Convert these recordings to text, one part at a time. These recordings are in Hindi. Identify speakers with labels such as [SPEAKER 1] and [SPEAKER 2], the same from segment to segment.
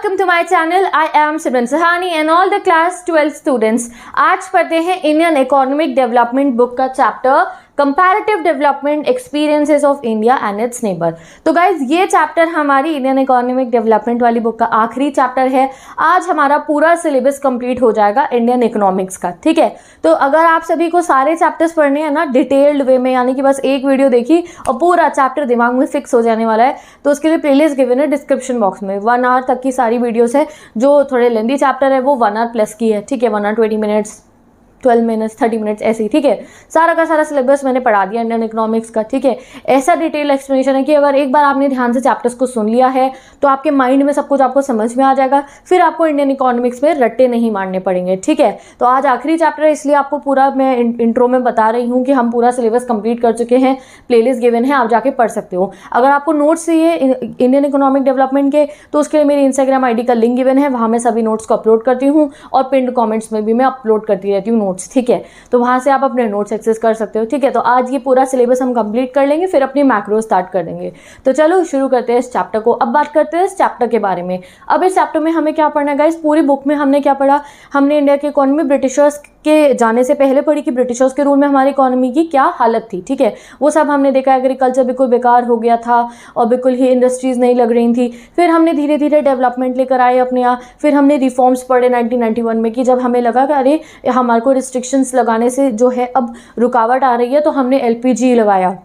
[SPEAKER 1] Welcome to my channel. I am Simran Sahani and all the class 12 students. आज पढ़ते हैं इंडियन इकोनॉमिक डेवलपमेंट बुक का chapter comparative development experiences of India and it's neighbour. तो गाइज ये चैप्टर हमारी इंडियन इकोनॉमिक डेवलपमेंट वाली बुक का आखिरी चैप्टर है। आज हमारा पूरा सिलेबस कंप्लीट हो जाएगा इंडियन इकोनॉमिक्स का, ठीक है। तो अगर आप सभी को सारे चैप्टर्स पढ़ने हैं ना डिटेल्ड वे में, यानी कि बस एक वीडियो देखी और पूरा चैप्टर दिमाग में फिक्स हो जाने वाला है, तो उसके लिए प्लेलिस्ट गिवन है डिस्क्रिप्शन बॉक्स में। 1 आवर तक की सारी वीडियोस है। जो थोड़े लेंदी चैप्टर है वो 1 आवर प्लस की है, ठीक है। 1 आवर 20 मिनट्स, 12 मिनट्स, 30 मिनट्स ऐसे ही, ठीक है। सारा का सारा सिलेबस मैंने पढ़ा दिया इंडियन इकोनॉमिक्स का, ठीक है। ऐसा डिटेल एक्सप्लेनेशन है कि अगर एक बार आपने ध्यान से चैप्टर्स को सुन लिया है तो आपके माइंड में सब कुछ आपको समझ में आ जाएगा, फिर आपको इंडियन इकोनॉमिक्स में रट्टे नहीं मारने पड़ेंगे, ठीक है। तो आज आखिरी चैप्टर है, इसलिए आपको पूरा मैं इंट्रो में बता रही हूँ कि हम पूरा सिलेबस कंप्लीट कर चुके हैं। प्लेलिस्ट गिवन है, आप जाके पढ़ सकते हो। अगर आपको नोट्स चाहिए इंडियन इकोनॉमिक डेवलपमेंट के, तो उसके लिए मेरी इंस्टाग्राम ID का लिंक गिवन है, वहाँ मैं सभी नोट्स को अपलोड करती हूँ और पिंड कॉमेंट्स में भी मैं अपलोड करती रहती हूँ नोट्स, ठीक है। तो वहाँ से आप अपने नोट्स एक्सेस कर सकते हो, ठीक है। तो आज ये पूरा सिलेबस हम कंप्लीट कर लेंगे, फिर अपनी मैक्रो स्टार्ट कर देंगे। तो चलो शुरू करते हैं इस चैप्टर को। अब बात करते हैं इस चैप्टर के बारे में। अब इस चैप्टर में हमें क्या पढ़ना है गाइस? पूरी बुक में हमने क्या पढ़ा? हमने इंडिया की इकोनॉमी ब्रिटिशर्स के जाने से पहले पढ़ी कि ब्रिटिशर्स के रूल में हमारी इकोनॉमी की क्या हालत थी, ठीक है। वो सब हमने देखा। एग्रीकल्चर बिल्कुल बेकार हो गया था और बिल्कुल ही इंडस्ट्रीज नहीं लग रही थी। फिर हमने धीरे धीरे डेवलपमेंट लेकर आए अपने यहाँ। फिर हमने रिफॉर्म्स पढ़े 1991 में कि जब हमें लगा कि अरे हमारे को रिस्ट्रिक्शंस लगाने से जो है अब रुकावट आ रही है, तो हमने LPG लगाया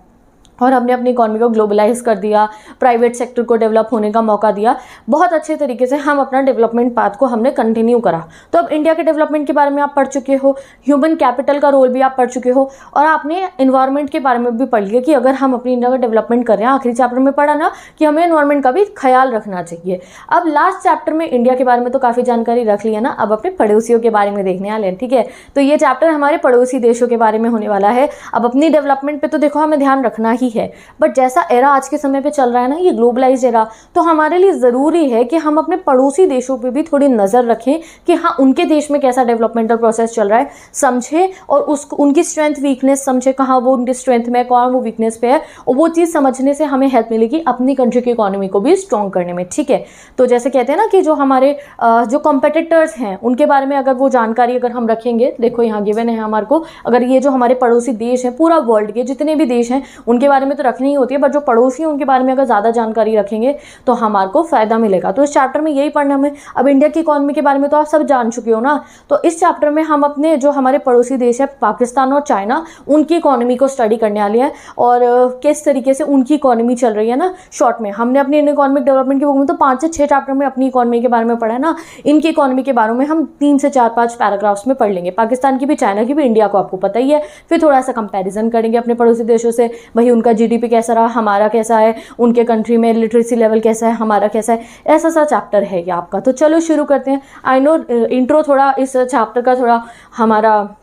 [SPEAKER 1] और हमने अपनी इकॉनमी को ग्लोबलाइज कर दिया, प्राइवेट सेक्टर को डेवलप होने का मौका दिया। बहुत अच्छे तरीके से हम अपना डेवलपमेंट पाथ को हमने कंटिन्यू करा। तो अब इंडिया के डेवलपमेंट के बारे में आप पढ़ चुके हो, ह्यूमन कैपिटल का रोल भी आप पढ़ चुके हो, और आपने एनवायरनमेंट के बारे में भी पढ़ लिया कि अगर हम अपनी इंडिया का डेवलपमेंट कर रहे हैं, आखिरी चैप्टर में पढ़ा ना कि हमें एनवायरनमेंट का भी ख्याल रखना चाहिए। अब लास्ट चैप्टर में इंडिया के बारे में तो काफ़ी जानकारी रख लिया ना, अब अपने पड़ोसियों के बारे में देखने वाले हैं, ठीक है। तो ये चैप्टर हमारे पड़ोसी देशों के बारे में होने वाला है। अब अपनी डेवलपमेंट पे तो देखो हमें ध्यान रखना ही है, बट जैसा एरा आज के समय पे चल रहा है ना, ये ग्लोबलाइज एरा, तो हमारे लिए ज़रूरी है कि हम अपने पड़ोसी देशों पे भी थोड़ी नज़र रखें कि हाँ उनके देश में कैसा डेवलपमेंटल प्रोसेस चल रहा है, समझे, और उसको उनकी स्ट्रेंथ वीकनेस समझे, कहाँ वो उनकी स्ट्रेंथ में, कहाँ वो वीकनेस पे है, और वो चीज़ समझने से हमें हेल्प मिलेगी अपनी कंट्री की इकोनॉमी को भी स्ट्रॉन्ग करने में, ठीक है। तो जैसे कहते हैं ना कि जो हमारे जो कॉम्पिटिटर्स हैं उनके बारे में अगर वो जानकारी अगर हम रखेंगे, देखो यहाँ गिवन है हमारे को, अगर ये जो हमारे पड़ोसी देश हैं, पूरा वर्ल्ड के जितने भी देश हैं उनके बारे में तो रखनी ही होती है, बट जो पड़ोसी हैं उनके बारे में अगर ज़्यादा जानकारी रखेंगे तो हमारे को फ़ायदा मिलेगा। तो इस चैप्टर में यही पढ़ना हमें। अब इंडिया की इकोनॉमी के बारे में तो आप सब जान चुके हो ना, तो इस चैप्टर में हम अपने जो हमारे पड़ोसी देश है पाकिस्तान और चाइना, उनकी इकोनॉमी को स्टडी करने वाले हैं और किस तरीके से उनकी इकोनॉमी चल रही है ना। शॉर्ट में हमने अपनी इंडियन इकोनॉमिक डेवलपमेंट की बुक में तो 5 से 6 चैप्टर में अपनी इकोनॉमी के बारे में पढ़ा है ना। इनकी इकोनॉमी के बारे में हम 3 से 4-5 पैराग्राफ्स में पढ़ लेंगे, पाकिस्तान की भी, चाइना की भी, इंडिया को आपको पता ही है। फिर थोड़ा सा कंपेरिजन करेंगे अपने पड़ोसी देशों से, भाई उनका GDP कैसा रहा, हमारा कैसा है, उनके कंट्री में लिटरेसी लेवल कैसा है, हमारा कैसा है। ऐसा सा चैप्टर है ये आपका। तो चलो शुरू करते हैं। आई नो इंट्रो थोड़ा इस चैप्टर का थोड़ा हमारा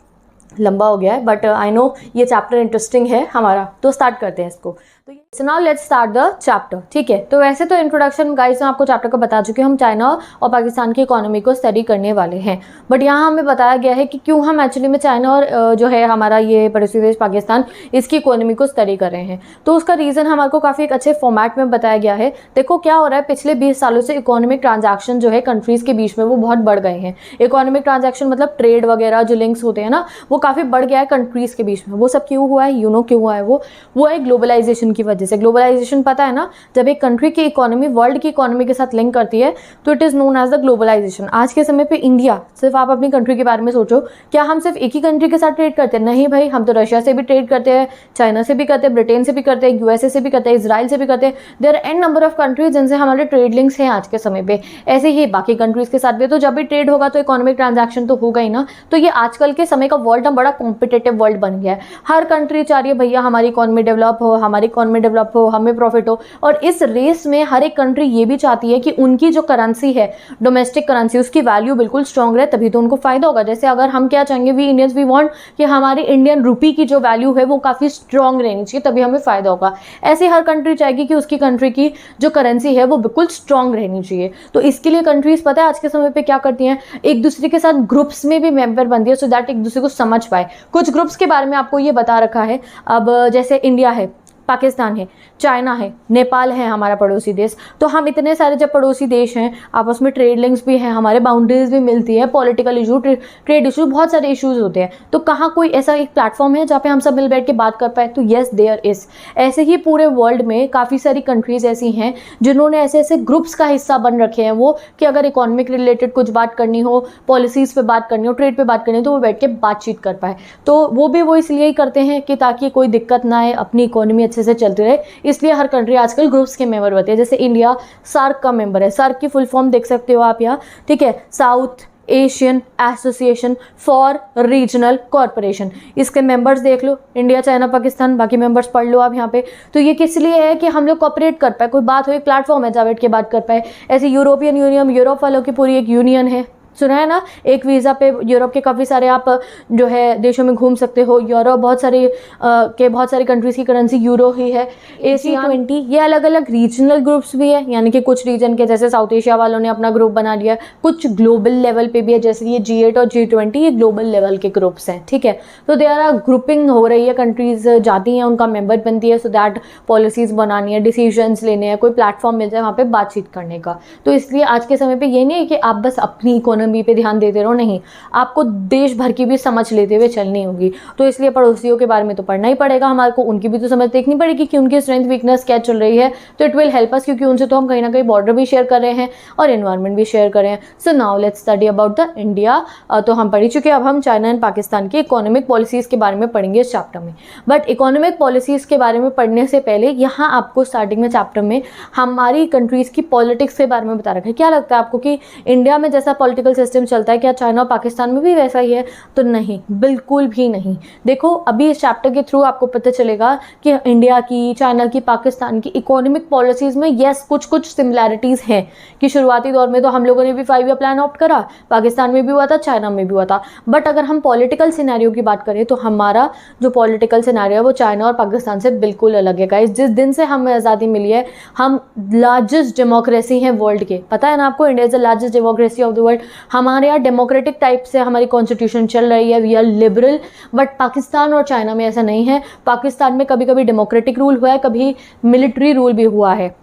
[SPEAKER 1] लंबा हो गया है, बट आई नो ये चैप्टर इंटरेस्टिंग है हमारा, तो स्टार्ट करते हैं इसको। तो now let's start the chapter, ठीक है। तो वैसे तो इंट्रोडक्शन गाइस मैं आपको चैप्टर को बता चुकी हूँ, हम चाइना और पाकिस्तान की इकोनॉमी को स्टडी करने वाले हैं, बट यहाँ हमें बताया गया है कि क्यों हम एक्चुअली में चाइना और जो है हमारा ये पड़ोसी देश पाकिस्तान, इसकी इकोनॉमी को स्टडी कर रहे हैं। तो उसका रीज़न हमारे को काफ़ी एक अच्छे फॉर्मेट में बताया गया है। देखो क्या हो रहा है, पिछले 20 सालों से इकोनॉमिक ट्रांजैक्शन जो है कंट्रीज़ के बीच में वो बहुत बढ़ गए हैं। इकोनॉमिक ट्रांजैक्शन मतलब ट्रेड वगैरह जो लिंक्स होते हैं ना, वो काफ़ी बढ़ गया है कंट्रीज़ के बीच में। वो सब क्यों हुआ है, यू नो क्यों हुआ है? वो है ग्लोबलाइजेशन की वजह से। ग्लोबलाइजेशन पता है ना, जब एक कंट्री की इकोनॉमी वर्ल्ड की इकोनॉमी के साथ लिंक करती है तो it is known as the globalization. आज के समय पे इंडिया, सिर्फ आप अपनी कंट्री के बारे में सोचो, क्या हम सिर्फ एक ही कंट्री के साथ ट्रेड करते हैं? नहीं भाई, हम तो रशिया से भी ट्रेड करते हैं, चाइना से भी करते हैं, ब्रिटेन से भी करते हैं, USA से भी करते हैं, इजराइल से भी करते हैं। There are an number of countries जिनसे हमारे ट्रेड लिंक्स हैं आज के समय पे। ऐसे ही बाकी कंट्रीज के साथ भी। तो जब भी ट्रेड होगा तो इकोनॉमिक ट्रांजैक्शन तो होगा ही ना। तो ये आजकल के समय का वर्ल्ड ना बड़ा कॉम्पिटेटिव वर्ल्ड बन गया है। हर कंट्री चाह रही है भैया हमारी इकोनॉमी डेवलप हो, हमारी इकोनॉमी डेवलप हो, हमें प्रॉफिट हो। और इस रेस में हर एक कंट्री ये भी चाहती है कि उनकी जो करेंसी है, डोमेस्टिक करेंसी, उसकी वैल्यू बिल्कुल स्ट्रॉन्ग रहे, तभी तो उनको फायदा होगा। जैसे अगर हम क्या चाहेंगे, वी इंडियंस वी वांट कि हमारी इंडियन रुपी की जो वैल्यू है वो काफ़ी स्ट्रॉन्ग रहनी चाहिए, तभी हमें फायदा होगा। ऐसे हर कंट्री चाहेगी कि उसकी कंट्री की जो करेंसी है वो बिल्कुल स्ट्रॉन्ग रहनी चाहिए। तो इसके लिए कंट्रीज पता है आज के समय पे क्या करती हैं, एक दूसरे के साथ ग्रुप्स में भी मेंबर बनती है, सो दैट एक दूसरे को समझ पाए। कुछ ग्रुप्स के बारे में आपको ये बता रखा है। अब जैसे इंडिया है, पाकिस्तान है, चाइना है, नेपाल है हमारा पड़ोसी देश। तो हम इतने सारे जब पड़ोसी देश हैं, आपस में ट्रेड लिंक्स भी हैं, हमारे बाउंड्रीज भी मिलती है, पॉलिटिकल इशू, ट्रेड इशू, बहुत सारे इश्यूज होते हैं। तो कहाँ कोई ऐसा एक प्लेटफॉर्म है जहाँ पे हम सब मिल बैठ के बात कर पाए? तो येस, देयर इज। ऐसे ही पूरे वर्ल्ड में काफ़ी सारी कंट्रीज ऐसी हैं जिन्होंने ऐसे ऐसे ग्रुप्स का हिस्सा बन रखे हैं वो, कि अगर इकोनॉमिक रिलेटेड कुछ बात करनी हो, पॉलिसीज़ पे बात करनी हो, ट्रेड पे बात करनी हो, तो वो बैठ के बातचीत कर पाए। तो वो भी वो इसलिए ही करते हैं कि ताकि कोई दिक्कत ना आए, अपनी इकोनॉमी अच्छे से चलती रहे। इसलिए हर कंट्री आजकल ग्रुप्स के मेंबर बनते हैं। जैसे इंडिया सार्क का मेंबर है। सार्क की फुल फॉर्म देख सकते हो आप यहाँ, ठीक है, south Asian association for regional corporation. इसके मेंबर्स देख लो, इंडिया, चाइना, पाकिस्तान, बाकी मेंबर्स पढ़ लो आप यहाँ पे। तो ये किस लिए है कि हम लोग कॉपरेट कर पाए, कोई बात हो, एक प्लेटफॉर्म है जहाँ बैठ के बात कर पाए। ऐसे यूरोपियन यूनियन, यूरोप वालों की पूरी एक यूनियन है, सुना है ना, एक वीज़ा पे यूरोप के काफ़ी सारे आप जो है देशों में घूम सकते हो। यूरोप बहुत सारी कंट्रीज़ की करेंसी यूरो ही है। ASEAN, ये अलग अलग रीजनल ग्रुप्स भी है, यानी कि कुछ रीजन के, जैसे साउथ एशिया वालों ने अपना ग्रुप बना लिया। कुछ ग्लोबल लेवल पे भी है, जैसे ये G8 और G20, ये ग्लोबल लेवल के ग्रुप्स हैं, ठीक है। तो दे आर ग्रुपिंग हो रही है, कंट्रीज जाती हैं, उनका मेंबर बनती है, सो दैट पॉलिसीज़ बनानी है, डिसीजंस लेने हैं, कोई प्लेटफॉर्म मिल जाए वहाँ पे बातचीत करने का। तो इसलिए आज के समय पे ये नहीं है कि आप बस अपनी इकोनॉमी पे ध्यान देते रहो, नहीं, आपको देश भर की भी समझ लेते हुए चलनी होगी। तो इसलिए पड़ोसियों के बारे में तो पढ़ना ही पड़ेगा, हमारे को उनकी भी तो समझ देखनी पड़ेगी कि उनकी स्ट्रेंथ वीकनेस क्या चल रही है। तो इट विल हेल्प अस, क्योंकि उनसे तो हम कहीं ना कहीं बॉर्डर भी शेयर कर रहे हैं और एनवायरनमेंट भी शेयर कर रहे हैं। So now let's study about the India. तो हम पढ़ी चुके हैं, अब हम चाइना एंड पाकिस्तान की इकोनॉमिक पॉलिसीज़ के बारे में पढ़ेंगे इस चैप्टर में। बट इकोनॉमिक पॉलिसीज़ के बारे में पढ़ने से पहले यहाँ आपको स्टार्टिंग में चैप्टर में हमारी कंट्रीज़ की पॉलिटिक्स के बारे में बता रखा है। क्या लगता है आपको कि इंडिया में जैसा पॉलिटिकल सिस्टम चलता है, क्या चाइना और पाकिस्तान में भी वैसा ही है? तो नहीं, बिल्कुल भी नहीं। देखो, अभी इस चैप्टर के थ्रू आपको पता चलेगा कि इंडिया की, चाइना की, पाकिस्तान की इकोनॉमिक पॉलिसीज़ में यस कुछ कुछ सिमिलैरिटीज़ हैं, कि शुरुआती दौर में तो हम लोगों ने भी 5 ईयर प्लान ऑप्ट करा, पाकिस्तान में भी हुआ था, चाइना में भी हुआ था। बट अगर हम पॉलिटिकल सिनेरियो की बात करें तो हमारा जो पॉलिटिकल सिनेरियो है वो चाइना और पाकिस्तान से बिल्कुल अलग है गाइस। जिस दिन से हमें आज़ादी मिली है, हम लार्जेस्ट डेमोक्रेसी हैं वर्ल्ड के, पता है ना आपको, India is the largest democracy of the world. हमारे यहाँ डेमोक्रेटिक टाइप से हमारी कॉन्स्टिट्यूशन चल रही है, we are liberal. But Pakistan और चाइना में ऐसा नहीं है। पाकिस्तान में कभी कभी डेमोक्रेटिक रूल हुआ है, कभी मिलिट्री रूल भी हुआ है।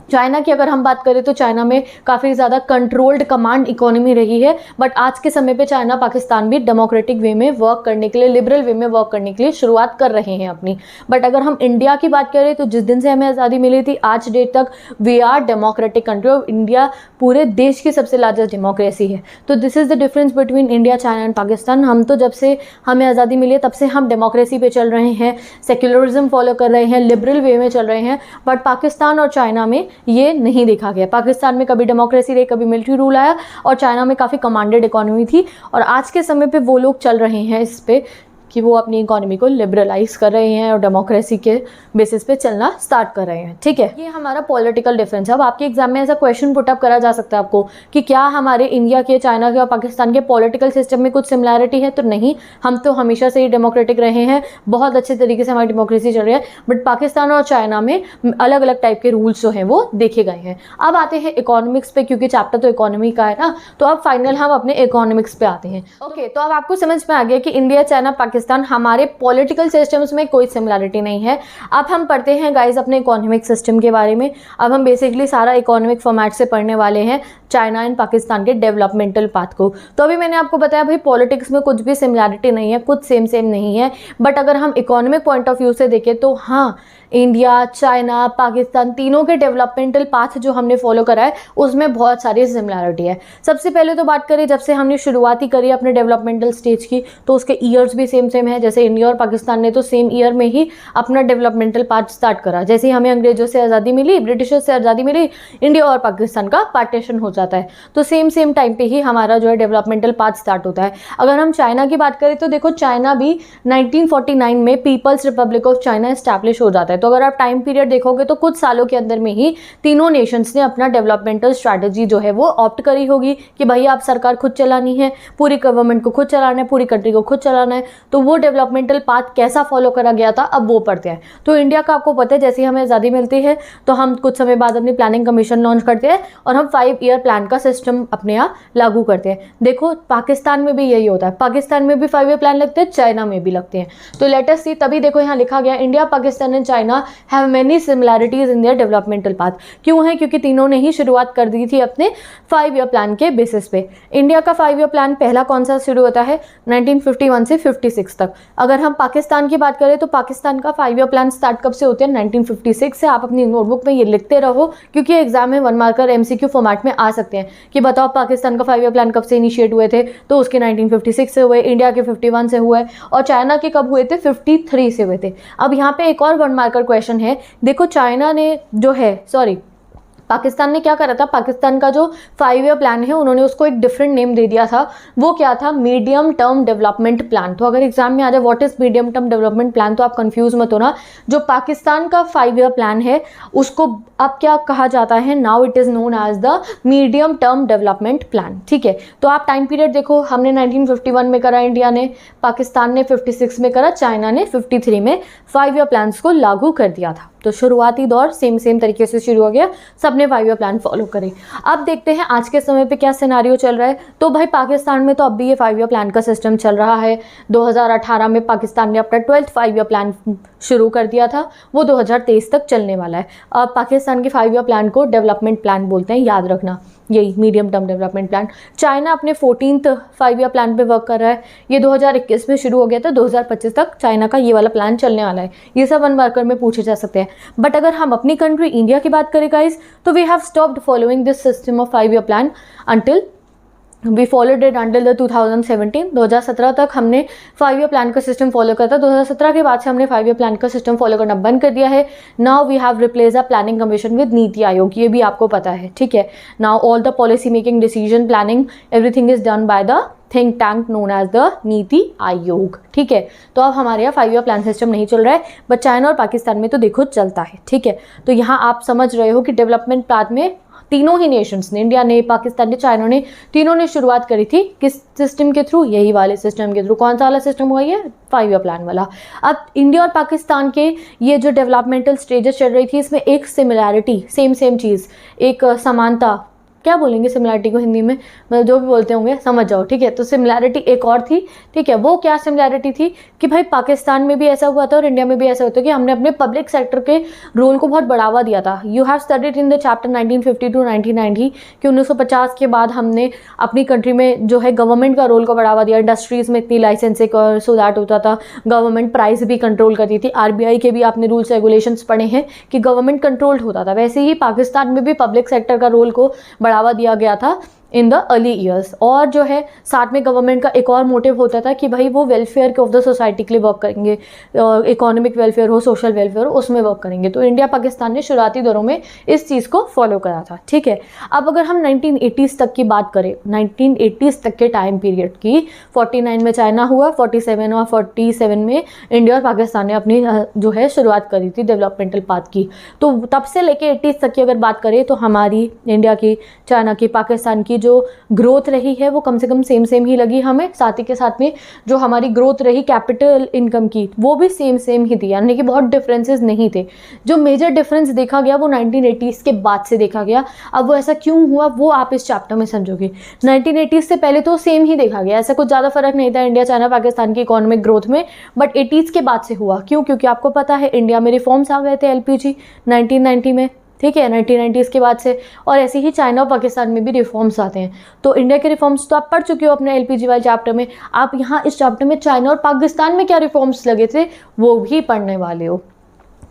[SPEAKER 1] चाइना की अगर हम बात करें तो चाइना में काफ़ी ज़्यादा कंट्रोल्ड कमांड इकोनॉमी रही है। बट आज के समय पे चाइना, पाकिस्तान भी डेमोक्रेटिक वे में वर्क करने के लिए, लिबरल वे में वर्क करने के लिए शुरुआत कर रहे हैं अपनी। बट अगर हम इंडिया की बात करें तो जिस दिन से हमें आज़ादी मिली थी आज डेट तक वी आर डेमोक्रेटिक कंट्री, और इंडिया पूरे देश की सबसे लार्जेस्ट डेमोक्रेसी है। तो this is the difference between India, China and Pakistan. हम तो जब से हमें आज़ादी मिली है तब से हम डेमोक्रेसी पे चल रहे हैं, सेक्युलरिज्म फॉलो कर रहे हैं, लिबरल वे में चल रहे हैं। बट पाकिस्तान और चाइना में ये नहीं देखा गया। पाकिस्तान में कभी डेमोक्रेसी रही, कभी मिलिट्री रूल आया, और चाइना में काफ़ी कमांडेड इकोनॉमी थी। और आज के समय पे वो लोग चल रहे हैं इस पे कि वो अपनी इकोनॉमी को लिबरलाइज कर रहे हैं और डेमोक्रेसी के बेसिस पे चलना स्टार्ट कर रहे हैं, ठीक है। ये हमारा पॉलिटिकल डिफरेंस है। अब आपके एग्जाम में ऐसा क्वेश्चन पुटअप करा जा सकता है आपको कि क्या हमारे इंडिया के, चाइना के और पाकिस्तान के पॉलिटिकल सिस्टम में कुछ सिमिलैरिटी है? तो नहीं, हम तो हमेशा से ही डेमोक्रेटिक रहे हैं, बहुत अच्छे तरीके से हमारी डेमोक्रेसी चल रही है। बट पाकिस्तान और चाइना में अलग अलग टाइप के रूल्स जो हैं वो देखे गए हैं। अब आते हैं इकोनॉमिक्स पे, क्योंकि चैप्टर तो इकोनॉमी का है ना। तो अब फाइनल हम अपने इकोनॉमिक्स पे आते हैं। ओके, तो अब आपको समझ में आ गया कि इंडिया, चाइना, पाकिस्तान, हमारे पॉलिटिकल सिस्टम्स में कोई सिमिलरिटी नहीं है। अब हम पढ़ते हैं गाइस अपने इकोनॉमिक सिस्टम के बारे में। अब हम बेसिकली सारा इकोनॉमिक फॉर्मेट से पढ़ने वाले हैं चाइना एंड पाकिस्तान के डेवलपमेंटल पाथ को। तो अभी मैंने आपको बताया भाई पॉलिटिक्स में कुछ भी सिमिलरिटी नहीं है, कुछ सेम नहीं है। बट अगर हम इकोनॉमिक पॉइंट ऑफ व्यू से देखें तो हाँ, इंडिया, चाइना, पाकिस्तान तीनों के डेवलपमेंटल पाथ जो हमने फॉलो करा है उसमें बहुत सारी सिमिलरिटी है। सबसे पहले तो बात करें, जब से हमने शुरुआत ही करी अपने डेवलपमेंटल स्टेज की, तो उसके ईयर्स भी सेम है। जैसे इंडिया और पाकिस्तान ने तो सेम ईयर में ही अपना डेवलपमेंटल पाथ स्टार्ट करा। जैसे ही हमें अंग्रेजों से आज़ादी मिली, ब्रिटिशर्स से आज़ादी मिली, इंडिया और पाकिस्तान का पार्टीशन हो जाता है। तो सेम टाइम पे ही हमारा जो है डेवलपमेंटल पाथ स्टार्ट होता है। अगर हम चाइना की बात करें तो देखो, चाइना भी 1949 में People's Republic of China establish हो जाता है। तो अगर आप टाइम पीरियड देखोगे तो कुछ सालों के अंदर में ही तीनों नेशंस ने अपना डेवलपमेंटल स्ट्रैटेजी जो है वो ऑप्ट करी होगी कि भाई आप सरकार खुद चलानी है, पूरी गवर्नमेंट को खुद चलाना है, पूरी कंट्री को खुद चलाना है। तो तो वो डेवलपमेंटल पाथ कैसा फॉलो करा गया था अब वो पढ़ते हैं। तो इंडिया का आपको पता है जैसे ही हमें आज़ादी मिलती है तो हम कुछ समय बाद अपनी प्लानिंग कमीशन लॉन्च करते हैं और हम 5 ईयर प्लान का सिस्टम अपने यहाँ लागू करते हैं। देखो पाकिस्तान में भी यही होता है, पाकिस्तान में भी 5 ईयर प्लान लगते हैं, चाइना में भी लगते हैं। तो लेट अस सी, तभी देखो यहाँ लिखा गया India, Pakistan and China have many similarities in their developmental path. क्यों है? क्योंकि तीनों ने ही शुरुआत कर दी थी अपने 5 ईयर प्लान के बेसिस पे। इंडिया का 5 ईयर प्लान पहला कौन सा शुरू होता है? 1951 से 56 तक। अगर हम पाकिस्तान की बात करें तो पाकिस्तान का 5 ईयर प्लान स्टार्ट कब से होते हैं? 1956 से। आप अपनी नोटबुक में ये लिखते रहो क्योंकि एग्जाम में 1 मार्कर MCQ फॉर्मेट में आ सकते हैं कि बताओ पाकिस्तान का 5 ईयर प्लान कब से इनिशिएट हुए थे, तो उसके 1956 से हुए, इंडिया के 51 से हुए और चाइना के कब हुए थे? 53 से हुए थे। अब यहाँ पे एक और 1 मार्कर क्वेश्चन है। देखो चाइना ने जो है, पाकिस्तान ने क्या करा था, पाकिस्तान का जो 5 ईयर प्लान है उन्होंने उसको एक डिफरेंट नेम दे दिया था। वो क्या था? Medium term development plan. तो अगर एग्जाम में आ जाए what is medium term development plan तो आप कंफ्यूज मत होना। जो पाकिस्तान का 5 ईयर प्लान है उसको अब क्या कहा जाता है? Now it is known as the medium term development plan. ठीक है, तो आप टाइम पीरियड देखो, हमने 1951 में करा इंडिया ने, पाकिस्तान ने 56 में करा, चाइना ने 53 में 5 ईयर प्लान को लागू कर दिया था। तो शुरुआती दौर सेम तरीके से शुरू हो गया, सबने 5 ईयर प्लान फॉलो करे। अब देखते हैं आज के समय पे क्या सिनेरियो चल रहा है। तो भाई पाकिस्तान में तो अब भी ये 5 ईयर प्लान का सिस्टम चल रहा है। 2018 में पाकिस्तान ने अपना 12th 5 ईयर प्लान शुरू कर दिया था, वो 2023 तक चलने वाला है। अब पाकिस्तान के 5 ईयर प्लान को डेवलपमेंट प्लान बोलते हैं, याद रखना, यही medium term development plan. China अपने 14th 5 ईयर प्लान पे वर्क कर रहा है, ये 2021 में शुरू हो गया था, 2025 तक चाइना का ये वाला प्लान चलने वाला है। ये सब 1 मार्कर में पूछे जा सकते हैं। बट अगर हम अपनी कंट्री इंडिया की बात करें गाइस, तो we have stopped following this system of 5 year plan until we followed it until the 2017। 2017 तक हमने 5 ईयर प्लान का सिस्टम फॉलो करता। 2017 के बाद से हमने 5 ईयर प्लान का सिस्टम फॉलो करना बंद कर दिया है। Now we have replace a planning commission with NITI Aayog, ये भी आपको पता है। ठीक है, now all the policy making, decision, planning, everything is done by the think tank known as the NITI Aayog. ठीक है, तो अब हमारे यहाँ 5 ईयर प्लान सिस्टम नहीं चल रहा है, बट चाइना और पाकिस्तान में तो देखो चलता है। ठीक है, तो यहाँ आप समझ रहे हो कि डेवलपमेंट पाथ में तीनों ही नेशंस ने, इंडिया ने, पाकिस्तान ने, चाइना ने, तीनों ने शुरुआत करी थी किस सिस्टम के थ्रू? यही वाले सिस्टम के थ्रू। कौन सा वाला सिस्टम हुआ? ये 5 ईयर प्लान वाला। अब इंडिया और पाकिस्तान के ये जो डेवलपमेंटल स्टेजेस चल रही थी, इसमें एक सिमिलैरिटी, सेम चीज़, एक समानता, क्या बोलेंगे सिमिलैरिटी को हिंदी में, मतलब जो भी बोलते होंगे समझ जाओ। ठीक है, तो सिमिलैरिटी एक और थी। ठीक है, वो क्या सिमिलैरिटी थी कि भाई पाकिस्तान में भी ऐसा हुआ था और इंडिया में भी ऐसा होता है कि हमने अपने पब्लिक सेक्टर के रोल को बहुत बढ़ावा दिया था। You have studied in the chapter 1950 to 1990 कि 1950 के बाद हमने अपनी कंट्री में जो है गवर्नमेंट का रोल को बढ़ावा दिया। इंडस्ट्रीज़ में इतनी लाइसेंसिंग और सो दैट होता था, गवर्नमेंट प्राइस भी कंट्रोल करती थी। RBI के भी आपने रूल्स रेगुलेशंस पढ़े हैं कि गवर्नमेंट कंट्रोल्ड होता था। वैसे ही पाकिस्तान में भी पब्लिक सेक्टर का रोल को बढ़ावा दिया गया था इन द अर्ली ईयर्स। और जो है साथ में गवर्नमेंट का एक और मोटिव होता था कि भाई वो वेलफेयर के ऑफ द सोसाइटी के लिए वर्क करेंगे, इकोनॉमिक वेलफेयर हो, सोशल वेलफेयर हो, उसमें वर्क करेंगे। तो इंडिया पाकिस्तान ने शुरुआती दौरों में इस चीज़ को फॉलो करा था। ठीक है, अब अगर हम 1980s तक की बात करें, 1980s तक के टाइम पीरियड की, 49 में चाइना हुआ, 47 और 47 में इंडिया और पाकिस्तान ने अपनी जो है शुरुआत करी थी डेवलपमेंटल पाथ की। तो तब से लेके 80s तक की अगर बात करें तो हमारी इंडिया की, चाइना की, पाकिस्तान की जो ग्रोथ रही है वो कम से कम सेम ही लगी हमें। साथ ही के साथ में जो हमारी ग्रोथ रही कैपिटल इनकम की, वो भी सेम ही थी, यानी कि बहुत डिफरेंसेस नहीं थे। जो मेजर डिफरेंस देखा गया वो 1980s के बाद से देखा गया। अब वो ऐसा क्यों हुआ वो आप इस चैप्टर में समझोगे। 1980s से पहले तो सेम ही देखा गया, ऐसा कुछ ज़्यादा फर्क नहीं था इंडिया, चाइना, पाकिस्तान की इकोनॉमिक ग्रोथ में। बट 80s के बाद से हुआ। क्यों? क्योंकि आपको पता है इंडिया में रिफॉर्म्स आ गए थे LPG 1990 में। ठीक है, 1990s के बाद से, और ऐसे ही चाइना और पाकिस्तान में भी रिफॉर्म्स आते हैं। तो इंडिया के रिफॉर्म्स तो आप पढ़ चुके हो अपने LPG वाले चैप्टर में। आप यहाँ इस चैप्टर में चाइना और पाकिस्तान में क्या रिफॉर्म्स लगे थे वो भी पढ़ने वाले हो।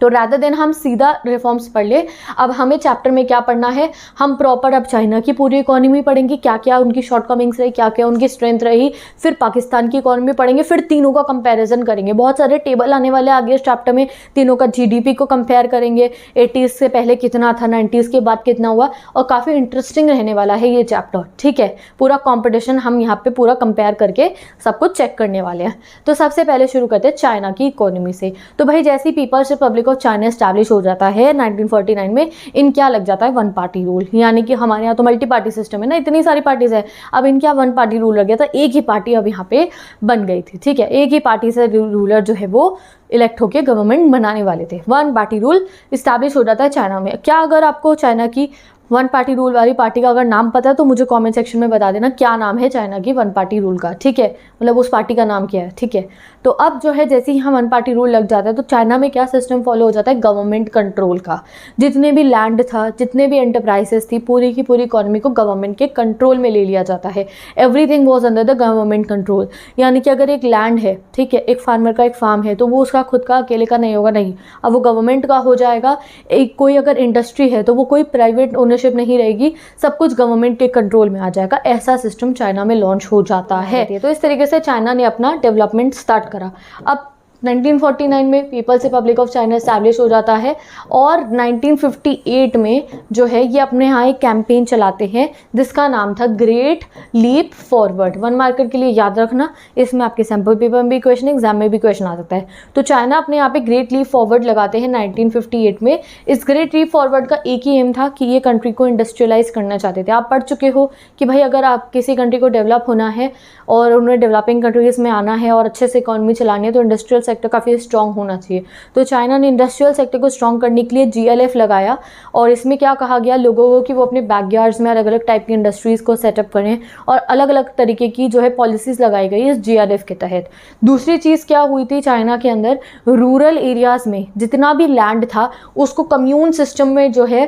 [SPEAKER 1] तो रादर देन हम सीधा रिफॉर्म्स पढ़ ले, अब हमें चैप्टर में क्या पढ़ना है, हम प्रॉपर अब चाइना की पूरी इकोनॉमी पढ़ेंगे, क्या क्या उनकी शॉर्टकमिंग्स रही, क्या क्या उनकी स्ट्रेंथ रही, फिर पाकिस्तान की इकोनॉमी पढ़ेंगे, फिर तीनों का कंपैरिजन करेंगे। बहुत सारे टेबल आने वाले आगे इस चैप्टर में, तीनों का GDP को कंपेयर करेंगे, 80s से पहले कितना था, 90s के बाद कितना हुआ, और काफ़ी इंटरेस्टिंग रहने वाला है ये चैप्टर। ठीक है, पूरा कॉम्पिटिशन हम यहाँ पे पूरा कंपेयर करके सब कुछ चेक करने वाले हैं। तो सबसे पहले शुरू करते हैं चाइना की इकोनॉमी से। तो भाई जैसी People's Republic Republic of China establish हो जाता है 1949 में, इन क्या लग जाता है वन पार्टी रूल। यानी कि हमारे यहाँ तो मल्टी पार्टी सिस्टम है ना, इतनी सारी पार्टीज है, अब इनके यहाँ वन पार्टी रूल लग गया था, एक ही पार्टी अब यहाँ पे बन गई थी, ठीक है। एक ही पार्टी से रूलर जो है वो इलेक्ट होकर गवर्नमेंट बनाने वाले थे। वन पार्टी रूल इस्टेब्लिश हो जाता है चाइना में। क्या अगर आपको चाइना की वन पार्टी रूल वाली पार्टी का अगर नाम पता है तो मुझे कमेंट सेक्शन में बता देना क्या नाम है चाइना की वन पार्टी रूल का, ठीक है, मतलब उस पार्टी का नाम क्या है, ठीक है। तो अब जो है जैसे ही हम वन पार्टी रूल लग जाता है तो चाइना में क्या सिस्टम फॉलो हो जाता है, गवर्नमेंट कंट्रोल का। जितने भी लैंड था, जितने भी एंटरप्राइजेस थी, पूरी की पूरी इकोनॉमी को गवर्नमेंट के कंट्रोल में ले लिया जाता है। Everything was under the government control. यानी कि अगर एक लैंड है, ठीक है, एक फार्मर का एक फार्म है, तो वो उसका खुद का अकेले का नहीं होगा, नहीं, अब वो गवर्नमेंट का हो जाएगा। एक कोई अगर इंडस्ट्री है तो वो कोई प्राइवेट ओनरशिप नहीं रहेगी, सब कुछ गवर्नमेंट के कंट्रोल में आ जाएगा। ऐसा सिस्टम चाइना में लॉन्च हो जाता है। तो इस तरीके से चाइना ने अपना डेवलपमेंट स्टार्ट करा। अब 1949 में People's Republic of China establish हो जाता है और 1958 में जो है ये अपने यहाँ एक कैंपेन चलाते हैं जिसका नाम था ग्रेट लीप फॉरवर्ड। 1 मार्कर के लिए याद रखना, इसमें आपके सैम्पल पेपर में भी क्वेश्चन, एग्जाम में भी क्वेश्चन आ सकता है। तो चाइना अपने यहाँ पे ग्रेट लीप फॉरवर्ड लगाते हैं 1958 में। इस ग्रेट लीप फॉरवर्ड का एक ही एम था कि ये कंट्री को इंडस्ट्रियलाइज करना चाहते थे। आप पढ़ चुके हो कि भाई अगर आप किसी कंट्री को डेवलप होना है और उन्हें डेवलपिंग कंट्रीज में आना है और अच्छे से इकोनॉमी चलानी है तो इंडस्ट्रियल सेक्टर काफ़ी स्ट्रॉन्ग होना चाहिए। तो चाइना ने इंडस्ट्रियल सेक्टर को स्ट्रॉन्ग करने के लिए GLF लगाया और इसमें क्या कहा गया लोगों को कि वो अपने बैकयार्ड्स में अलग अलग टाइप की इंडस्ट्रीज़ को सेटअप करें और अलग अलग तरीके की जो है पॉलिसीज़ लगाई गई इस GLF के तहत। दूसरी चीज़ क्या हुई थी चाइना के अंदर, रूरल एरियाज़ में जितना भी लैंड था उसको कम्यून सिस्टम में जो है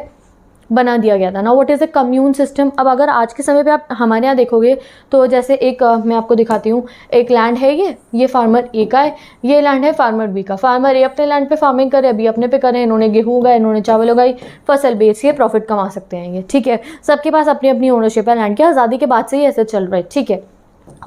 [SPEAKER 1] बना दिया गया था ना। What is a commune system. अब अगर आज के समय पे आप हमारे यहाँ देखोगे तो जैसे एक मैं आपको दिखाती हूँ, एक लैंड है, ये फार्मर ए का है, ये लैंड है फार्मर बी का। फार्मर ए अपने लैंड पे फार्मिंग करे, अभी अपने पे करें, इन्होंने गेहूँ उगाए, इन्होंने चावल उगाई, फसल बेच के प्रॉफिट कमा सकते हैं ये, ठीक है। सबके पास अपनी अपनी ओनरशिप है लैंड की, आज़ादी के बाद से ही ऐसे चल रहा है, ठीक है।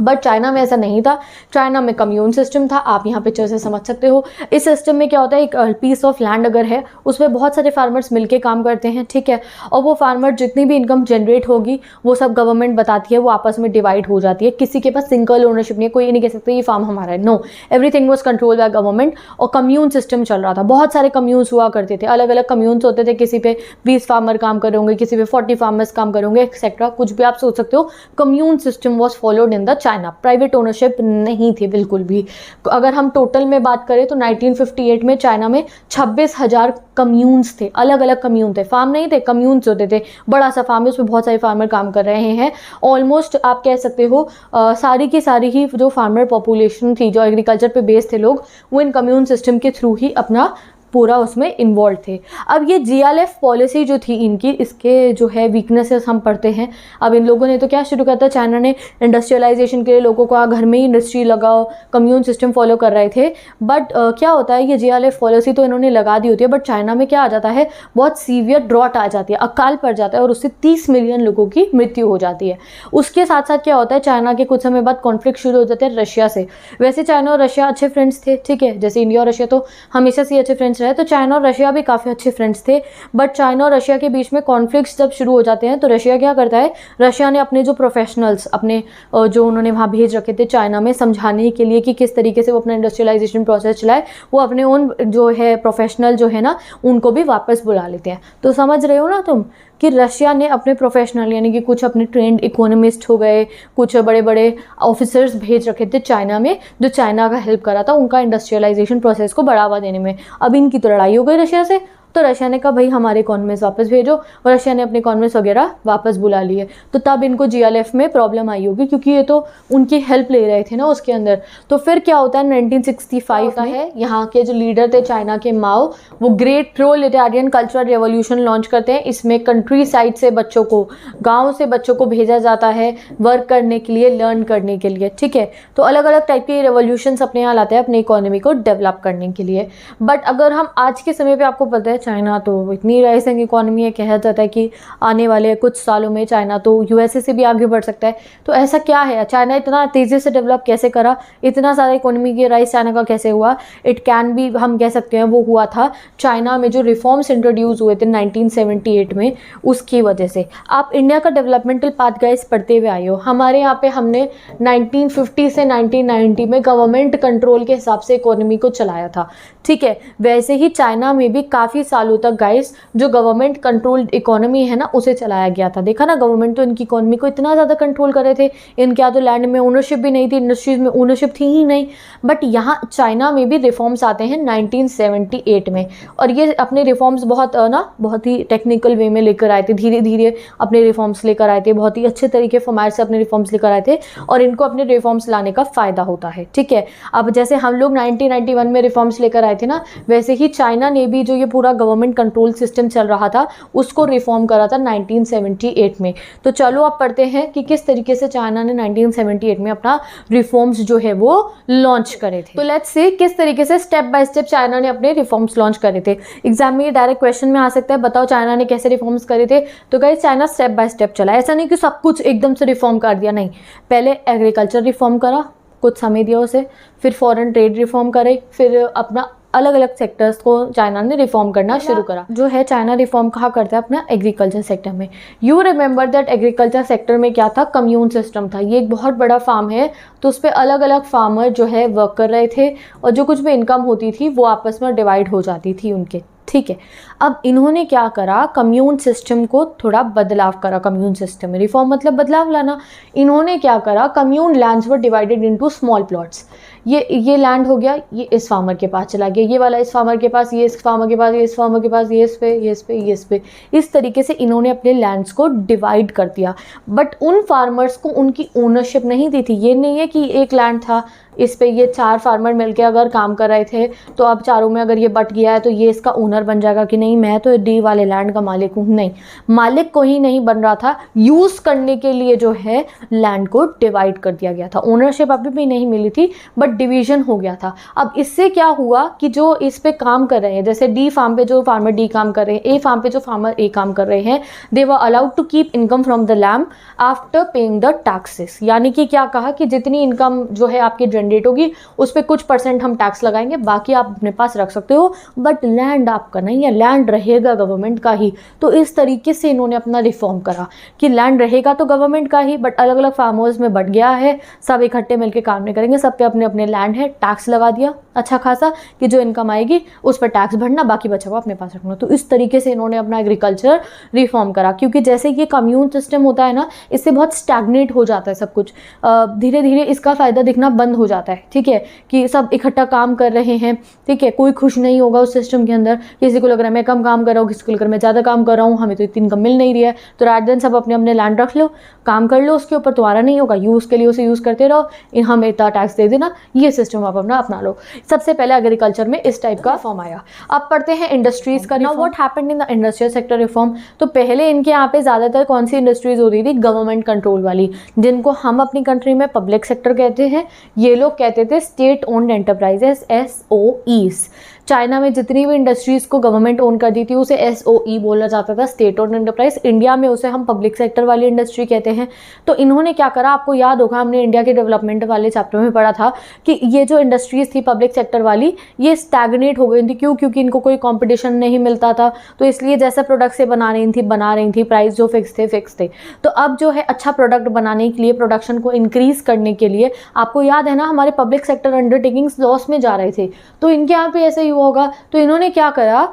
[SPEAKER 1] बट चाइना में ऐसा नहीं था। चाइना में कम्यून सिस्टम था, आप यहाँ पिक्चर से समझ सकते हो। इस सिस्टम में क्या होता है, एक पीस ऑफ लैंड अगर है उसमें बहुत सारे फार्मर्स मिलके काम करते हैं, ठीक है। और वो फार्मर जितनी भी इनकम जनरेट होगी वो सब गवर्नमेंट बताती है, वो आपस में डिवाइड हो जाती है। किसी के पास सिंगल ओनरशिप नहीं है, कोई नहीं कह सकता ये फार्म हमारा है, no, everything was control by government. और कम्यून सिस्टम चल रहा था, बहुत सारे कम्यून्स हुआ करते थे, अलग अलग कम्यून्स होते थे। किसी पे 20 फार्मर काम कर रहे होंगे, किसी पे 40 फार्मर्स काम कर होंगे, एक्सेट्रा, कुछ भी आप सोच सकते हो। Commune system was followed in the China. Private ownership नहीं थी बिल्कुल भी। अगर हम टोटल में बात करें तो 1958 में चाइना में 26,000 कम्यून्स थे, अलग अलग कम्यून थे, फार्म नहीं थे, कम्यून्स होते थे। बड़ा सा फार्म है, उसमें बहुत सारे फार्मर काम कर रहे हैं। ऑलमोस्ट आप कह सकते हो सारी की सारी ही जो फार्मर पॉपुलेशन थी, जो एग्रीकल्चर पे बेस्ड थे लोग, वो इन कम्यून सिस्टम के थ्रू ही अपना पूरा उसमें इन्वॉल्व थे। अब ये GLF पॉलिसी जो थी इनकी, इसके जो है वीकनेसेस हम पढ़ते हैं। अब इन लोगों ने तो क्या शुरू किया था, चाइना ने इंडस्ट्रियलाइजेशन के लिए लोगों को घर में ही इंडस्ट्री लगाओ, कम्यून सिस्टम फॉलो कर रहे थे। बट क्या होता है, ये GLF पॉलिसी तो इन्होंने लगा दी होती है, बट चाइना में क्या आ जाता है, बहुत सीवियर ड्रॉट आ जाती है, अकाल पड़ जाता है और उससे 30 मिलियन लोगों की मृत्यु हो जाती है। उसके साथ साथ क्या होता है, चाइना के कुछ समय बाद कॉन्फ्लिक्ट शुरू हो जाते हैं रशिया से। वैसे चाइना और रशिया अच्छे फ्रेंड्स थे, ठीक है, जैसे इंडिया और रशिया तो हमेशा से अच्छे फ्रेंड्स रहे, तो चाइना और रशिया भी काफ़ी अच्छे फ्रेंड्स थे। बट चाइना और रशिया के बीच में कॉन्फ्लिक्ट्स जब शुरू हो जाते हैं तो रशिया क्या करता है, रशिया ने अपने जो प्रोफेशनल्स अपने जो उन्होंने वहाँ भेज रखे थे चाइना में समझाने के लिए कि किस तरीके से वो अपना इंडस्ट्रियलाइजेशन प्रोसेस चलाए, वो अपने उन जो है प्रोफेशनल जो है ना उनको भी वापस बुला लेते हैं। तो समझ रहे हो ना तुम कि रशिया ने अपने प्रोफेशनल यानी कि कुछ अपने ट्रेंड इकोनॉमिस्ट हो गए, कुछ बड़े बड़े ऑफिसर्स भेज रखे थे चाइना में, जो चाइना का हेल्प करा था उनका इंडस्ट्रियलाइजेशन प्रोसेस को बढ़ावा देने में। अब इनकी तो लड़ाई हो गई रशिया से, तो रशिया ने कहा भाई हमारे इकोनॉमिस्ट वापस भेजो, और रशिया ने अपने इकोनॉमिस्ट वगैरह वापस बुला लिए। तो तब इनको GLF में प्रॉब्लम आई होगी, क्योंकि ये तो उनकी हेल्प ले रहे थे ना उसके अंदर। तो फिर क्या होता है, 1965 में है, यहाँ के जो लीडर थे चाइना के माओ, वो ग्रेट प्रोलेटारियन कल्चरल रेवोल्यूशन लॉन्च करते हैं। इसमें कंट्री साइड से बच्चों को, गाँव से बच्चों को भेजा जाता है वर्क करने के लिए, लर्न करने के लिए, ठीक है। तो अलग अलग टाइप के रेवोल्यूशंस अपने यहाँ लाते हैं अपनी इकोनॉमी को डेवलप करने के लिए। बट अगर हम आज के समय पर, आपको पता है चाइना तो इतनी राइजिंग इकोनॉमी है, कहा जाता है कि आने वाले कुछ सालों में चाइना तो यूएसए से भी आगे बढ़ सकता है। तो ऐसा क्या है, चाइना इतना तेज़ी से डेवलप कैसे करा, इतना सारा इकोनॉमी की राइज चाइना का कैसे हुआ? इट कैन बी, हम कह सकते हैं वो हुआ था चाइना में जो रिफॉर्म्स इंट्रोड्यूस हुए थे 1978 में, उसकी वजह से। आप इंडिया का डेवलपमेंटल पाथ गाइस पढ़ते हुए आए हो। हमारे यहाँ पे हमने 1950 से 1990 में गवर्नमेंट कंट्रोल के हिसाब से इकोनॉमी को चलाया था, ठीक है। वैसे ही चाइना में भी काफ़ी सालों तक गाइस जो गवर्नमेंट कंट्रोल्ड इकोनॉमी है ना, उसे चलाया गया था। देखा ना, गवर्नमेंट तो इनकी इकोनॉमी को इतना ज़्यादा कंट्रोल कर रहे थे, इनके यहाँ तो लैंड में ओनरशिप भी नहीं थी, इंडस्ट्रीज में ओनरशिप थी ही नहीं। बट यहाँ चाइना में भी रिफॉर्म्स आते हैं 1978 में, और ये अपने रिफॉर्म्स बहुत ही टेक्निकल वे में लेकर आए थे, धीरे धीरे अपने रिफॉर्म्स लेकर आए थे, बहुत ही अच्छे तरीके फॉर्मेट से अपने रिफॉर्म्स लेकर आए थे, और इनको अपने रिफॉर्म्स लाने का फ़ायदा होता है, ठीक है। अब जैसे हम लोग 1991 में रिफॉर्म्स लेकर आए थे ना, वैसे ही चाइना ने भी जो ये पूरा गवर्नमेंट कंट्रोल सिस्टम चल रहा था उसको रिफॉर्म करा था 1978 में। तो चलो आप पढ़ते हैं कि किस तरीके से चाइना ने 1978 में अपना रिफॉर्म्स जो है वो लॉन्च करे थे। तो लेट्स सी किस तरीके से स्टेप बाय स्टेप चाइना ने अपने रिफॉर्म्स लॉन्च करे थे। एग्जाम में ये डायरेक्ट क्वेश्चन में आ सकता है, बताओ चाइना ने कैसे रिफॉर्म्स करे थे। तो guys China step by step चला, ऐसा नहीं कि सब कुछ एकदम से रिफॉर्म कर दिया, नहीं। पहले एग्रीकल्चर रिफॉर्म करा, कुछ समय दिया उसे, फिर फॉरेन ट्रेड रिफॉर्म करे, फिर अपना अलग अलग सेक्टर्स को चाइना ने रिफॉर्म करना शुरू करा। जो है चाइना रिफॉर्म कहाँ करता है, अपना एग्रीकल्चर सेक्टर में। You remember that agriculture sector में क्या था, कम्यून सिस्टम था। ये एक बहुत बड़ा फार्म है, तो उस पर अलग अलग फार्मर जो है वर्क कर रहे थे, और जो कुछ भी इनकम होती थी वो आपस में डिवाइड हो जाती थी उनके, ठीक है। अब इन्होंने क्या करा, कम्यून सिस्टम को थोड़ा बदलाव करा। कम्यून सिस्टम में रिफॉर्म मतलब बदलाव लाना। इन्होंने क्या करा, commune lands were divided into small plots. ये लैंड हो गया, ये इस फार्मर के पास चला गया, ये वाला इस फार्मर के पास, ये इस फार्मर के पास, ये इस फार्मर के पास, ये इस पे, ये इस पे, ये इस पे। इस तरीके से इन्होंने अपने लैंड्स को डिवाइड कर दिया। बट उन फार्मर्स को उनकी ओनरशिप नहीं दी थी। ये नहीं है कि एक लैंड था, इस पे ये 4 फार्मर मिलके अगर काम कर रहे थे, तो अब चारों में अगर ये बट गया है तो ये इसका ओनर बन जाएगा कि नहीं, मैं तो डी वाले लैंड का मालिक हूँ। नहीं, मालिक को ही नहीं बन रहा था, यूज़ करने के लिए जो है लैंड को डिवाइड कर दिया गया था। ओनरशिप अभी भी नहीं मिली थी, बट डिवीजन हो गया था। अब इससे क्या हुआ कि जो इस पे काम कर रहे हैं, जैसे डी फार्म पे जो फार्मर डी काम कर रहे हैं, ए फार्म पे जो फार्मर ए काम कर रहे हैं, they were allowed to keep income from the land after paying the taxes. यानी कि क्या कहा कि जितनी इनकम जो है आपकी जनरेट होगी उस पर कुछ % हम टैक्स लगाएंगे, बाकी आप अपने पास रख सकते हो, बट लैंड आपका नहीं है, लैंड रहेगा गवर्नमेंट का ही। तो इस तरीके से इन्होंने अपना रिफॉर्म करा कि लैंड रहेगा तो गवर्नमेंट का ही, बट अलग अलग फार्मर्स में बट गया है, सब इकट्ठे मिलकर काम नहीं करेंगे, सब पे अपने अपने लैंड है, टैक्स लगा दिया अच्छा खासा कि जो इनकम आएगी उस पर टैक्स भरना, बाकी बचा हुआ अपने पास रखना। तो इस तरीके से इन्होंने अपना एग्रीकल्चर रिफॉर्म करा, क्योंकि जैसे ये कम्यून सिस्टम होता है ना, इससे बहुत स्टैग्नेट हो जाता है सब कुछ, धीरे धीरे इसका फ़ायदा दिखना बंद हो जाता है, ठीक है, कि सब इकट्ठा काम कर रहे हैं, ठीक है, कोई खुश नहीं होगा उस सिस्टम के अंदर। किसी को लग रहा है मैं कम काम कर रहा हूँ, किसी को लग रहा है मैं ज़्यादा काम कर रहा हूँ, हमें तो इतनी इनकम मिल नहीं रही है। तो रात दिन सब अपने अपने लैंड रख लो, काम कर लो, उसके ऊपर तुम्हारा नहीं होगा, यूज़ के लिए उसे यूज़ करते रहो, हमें इतना टैक्स दे देना, ये सिस्टम आप अपना अपना लो। सबसे पहले एग्रीकल्चर में इस टाइप का फॉर्म आया। अब पढ़ते हैं इंडस्ट्रीज का। Now what happened in the industrial sector reform. तो पहले इनके यहाँ पे ज़्यादातर कौन सी इंडस्ट्रीज होती थी, गवर्नमेंट कंट्रोल वाली, जिनको हम अपनी कंट्री में पब्लिक सेक्टर कहते हैं, ये लोग कहते थे state owned enterprises, SOEs। China में जितनी भी इंडस्ट्रीज़ को गवर्नमेंट ओन कर दी थी उसे SOE बोला जाता था, स्टेट ओन्ड एंटरप्राइज। इंडिया में उसे हम पब्लिक सेक्टर वाली इंडस्ट्री कहते हैं। तो इन्होंने क्या करा, आपको याद होगा हमने इंडिया के डेवलपमेंट वाले चैप्टर में पढ़ा था कि ये जो इंडस्ट्रीज़ थी पब्लिक सेक्टर वाली, ये स्टैग्नेट हो गई थी। क्यों? क्योंकि इनको कोई कॉम्पिटिशन नहीं मिलता था, तो इसलिए जैसा प्रोडक्ट से बना रही थी, प्राइस जो फिक्स थे। तो अब जो है अच्छा प्रोडक्ट बनाने के लिए, प्रोडक्शन को इंक्रीज करने के लिए, आपको याद है ना हमारे पब्लिक सेक्टर अंडरटेकिंग्स लॉस में जा रहे थे, तो इनके यहाँ पे ऐसे हुआ होगा। तो इन्होंने क्या करा,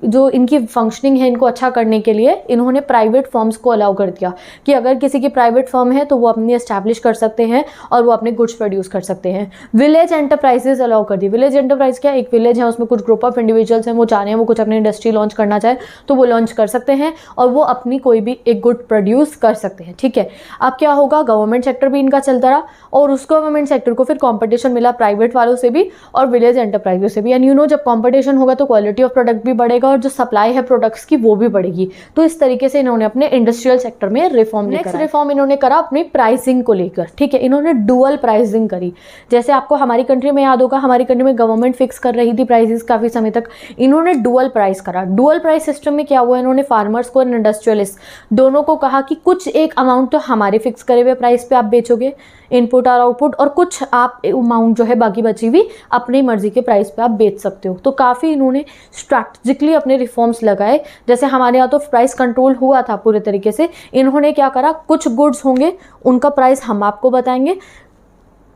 [SPEAKER 1] जो इनकी फंक्शनिंग है इनको अच्छा करने के लिए इन्होंने प्राइवेट फर्म्स को अलाउ कर दिया कि अगर किसी की प्राइवेट फर्म है तो वो अपनी एस्टैब्लिश कर सकते हैं और वो अपने गुड्स प्रोड्यूस कर सकते हैं। विलेज एंटरप्राइजेस अलाउ कर दी। विलेज एंटरप्राइज क्या, एक विलेज है उसमें कुछ ग्रुप ऑफ इंडिविजुअल्स हैं, वो चाह रहे हैं वो कुछ अपनी इंडस्ट्री लॉन्च करना चाहे तो वो लॉन्च कर सकते हैं और वो अपनी कोई भी एक गुड प्रोड्यूस कर सकते हैं, ठीक है। अब क्या होगा, गवर्नमेंट सेक्टर भी इनका चलता रहा और उस गवर्नमेंट सेक्टर को फिर कॉम्पिटिशन मिला प्राइवेट वालों से भी और विलेज एंटरप्राइजों से भी। एंड यू नो, जब कॉम्पिटिशन होगा तो क्वालिटी ऑफ प्रोडक्ट भी बढ़ेगा और जो सप्लाई है प्रोडक्ट्स की वो भी बढ़ेगी। तो इस तरीके से इन्होंने अपने इंडस्ट्रियल सेक्टर में रिफॉर्म नेक्स्ट रिफॉर्म इन्होंने करा अपनी प्राइसिंग को लेकर, ठीक है। इन्होंने डुअल प्राइसिंग करी। जैसे आपको हमारी कंट्री में याद होगा, हमारी कंट्री में गवर्नमेंट फिक्स कर रही थी प्राइसेस काफ़ी समय तक, इन्होंने डुअल प्राइस करा। डुअल प्राइस सिस्टम में क्या हुआ, इन्होंने फार्मर्स को और इंडस्ट्रियलिस्ट दोनों को कहा कि कुछ एक अमाउंट तो हमारे फिक्स करे हुए प्राइस पे आप बेचोगे, इनपुट और आउटपुट, और कुछ आप अमाउंट जो है बाकी बची हुई अपनी मर्जी के प्राइस पे आप बेच सकते हो। तो काफ़ी इन्होंने स्ट्रैटेजिकली अपने रिफॉर्म्स लगाए। जैसे हमारे यहाँ तो प्राइस कंट्रोल हुआ था पूरे तरीके से, इन्होंने क्या करा, कुछ गुड्स होंगे उनका प्राइस हम आपको बताएंगे,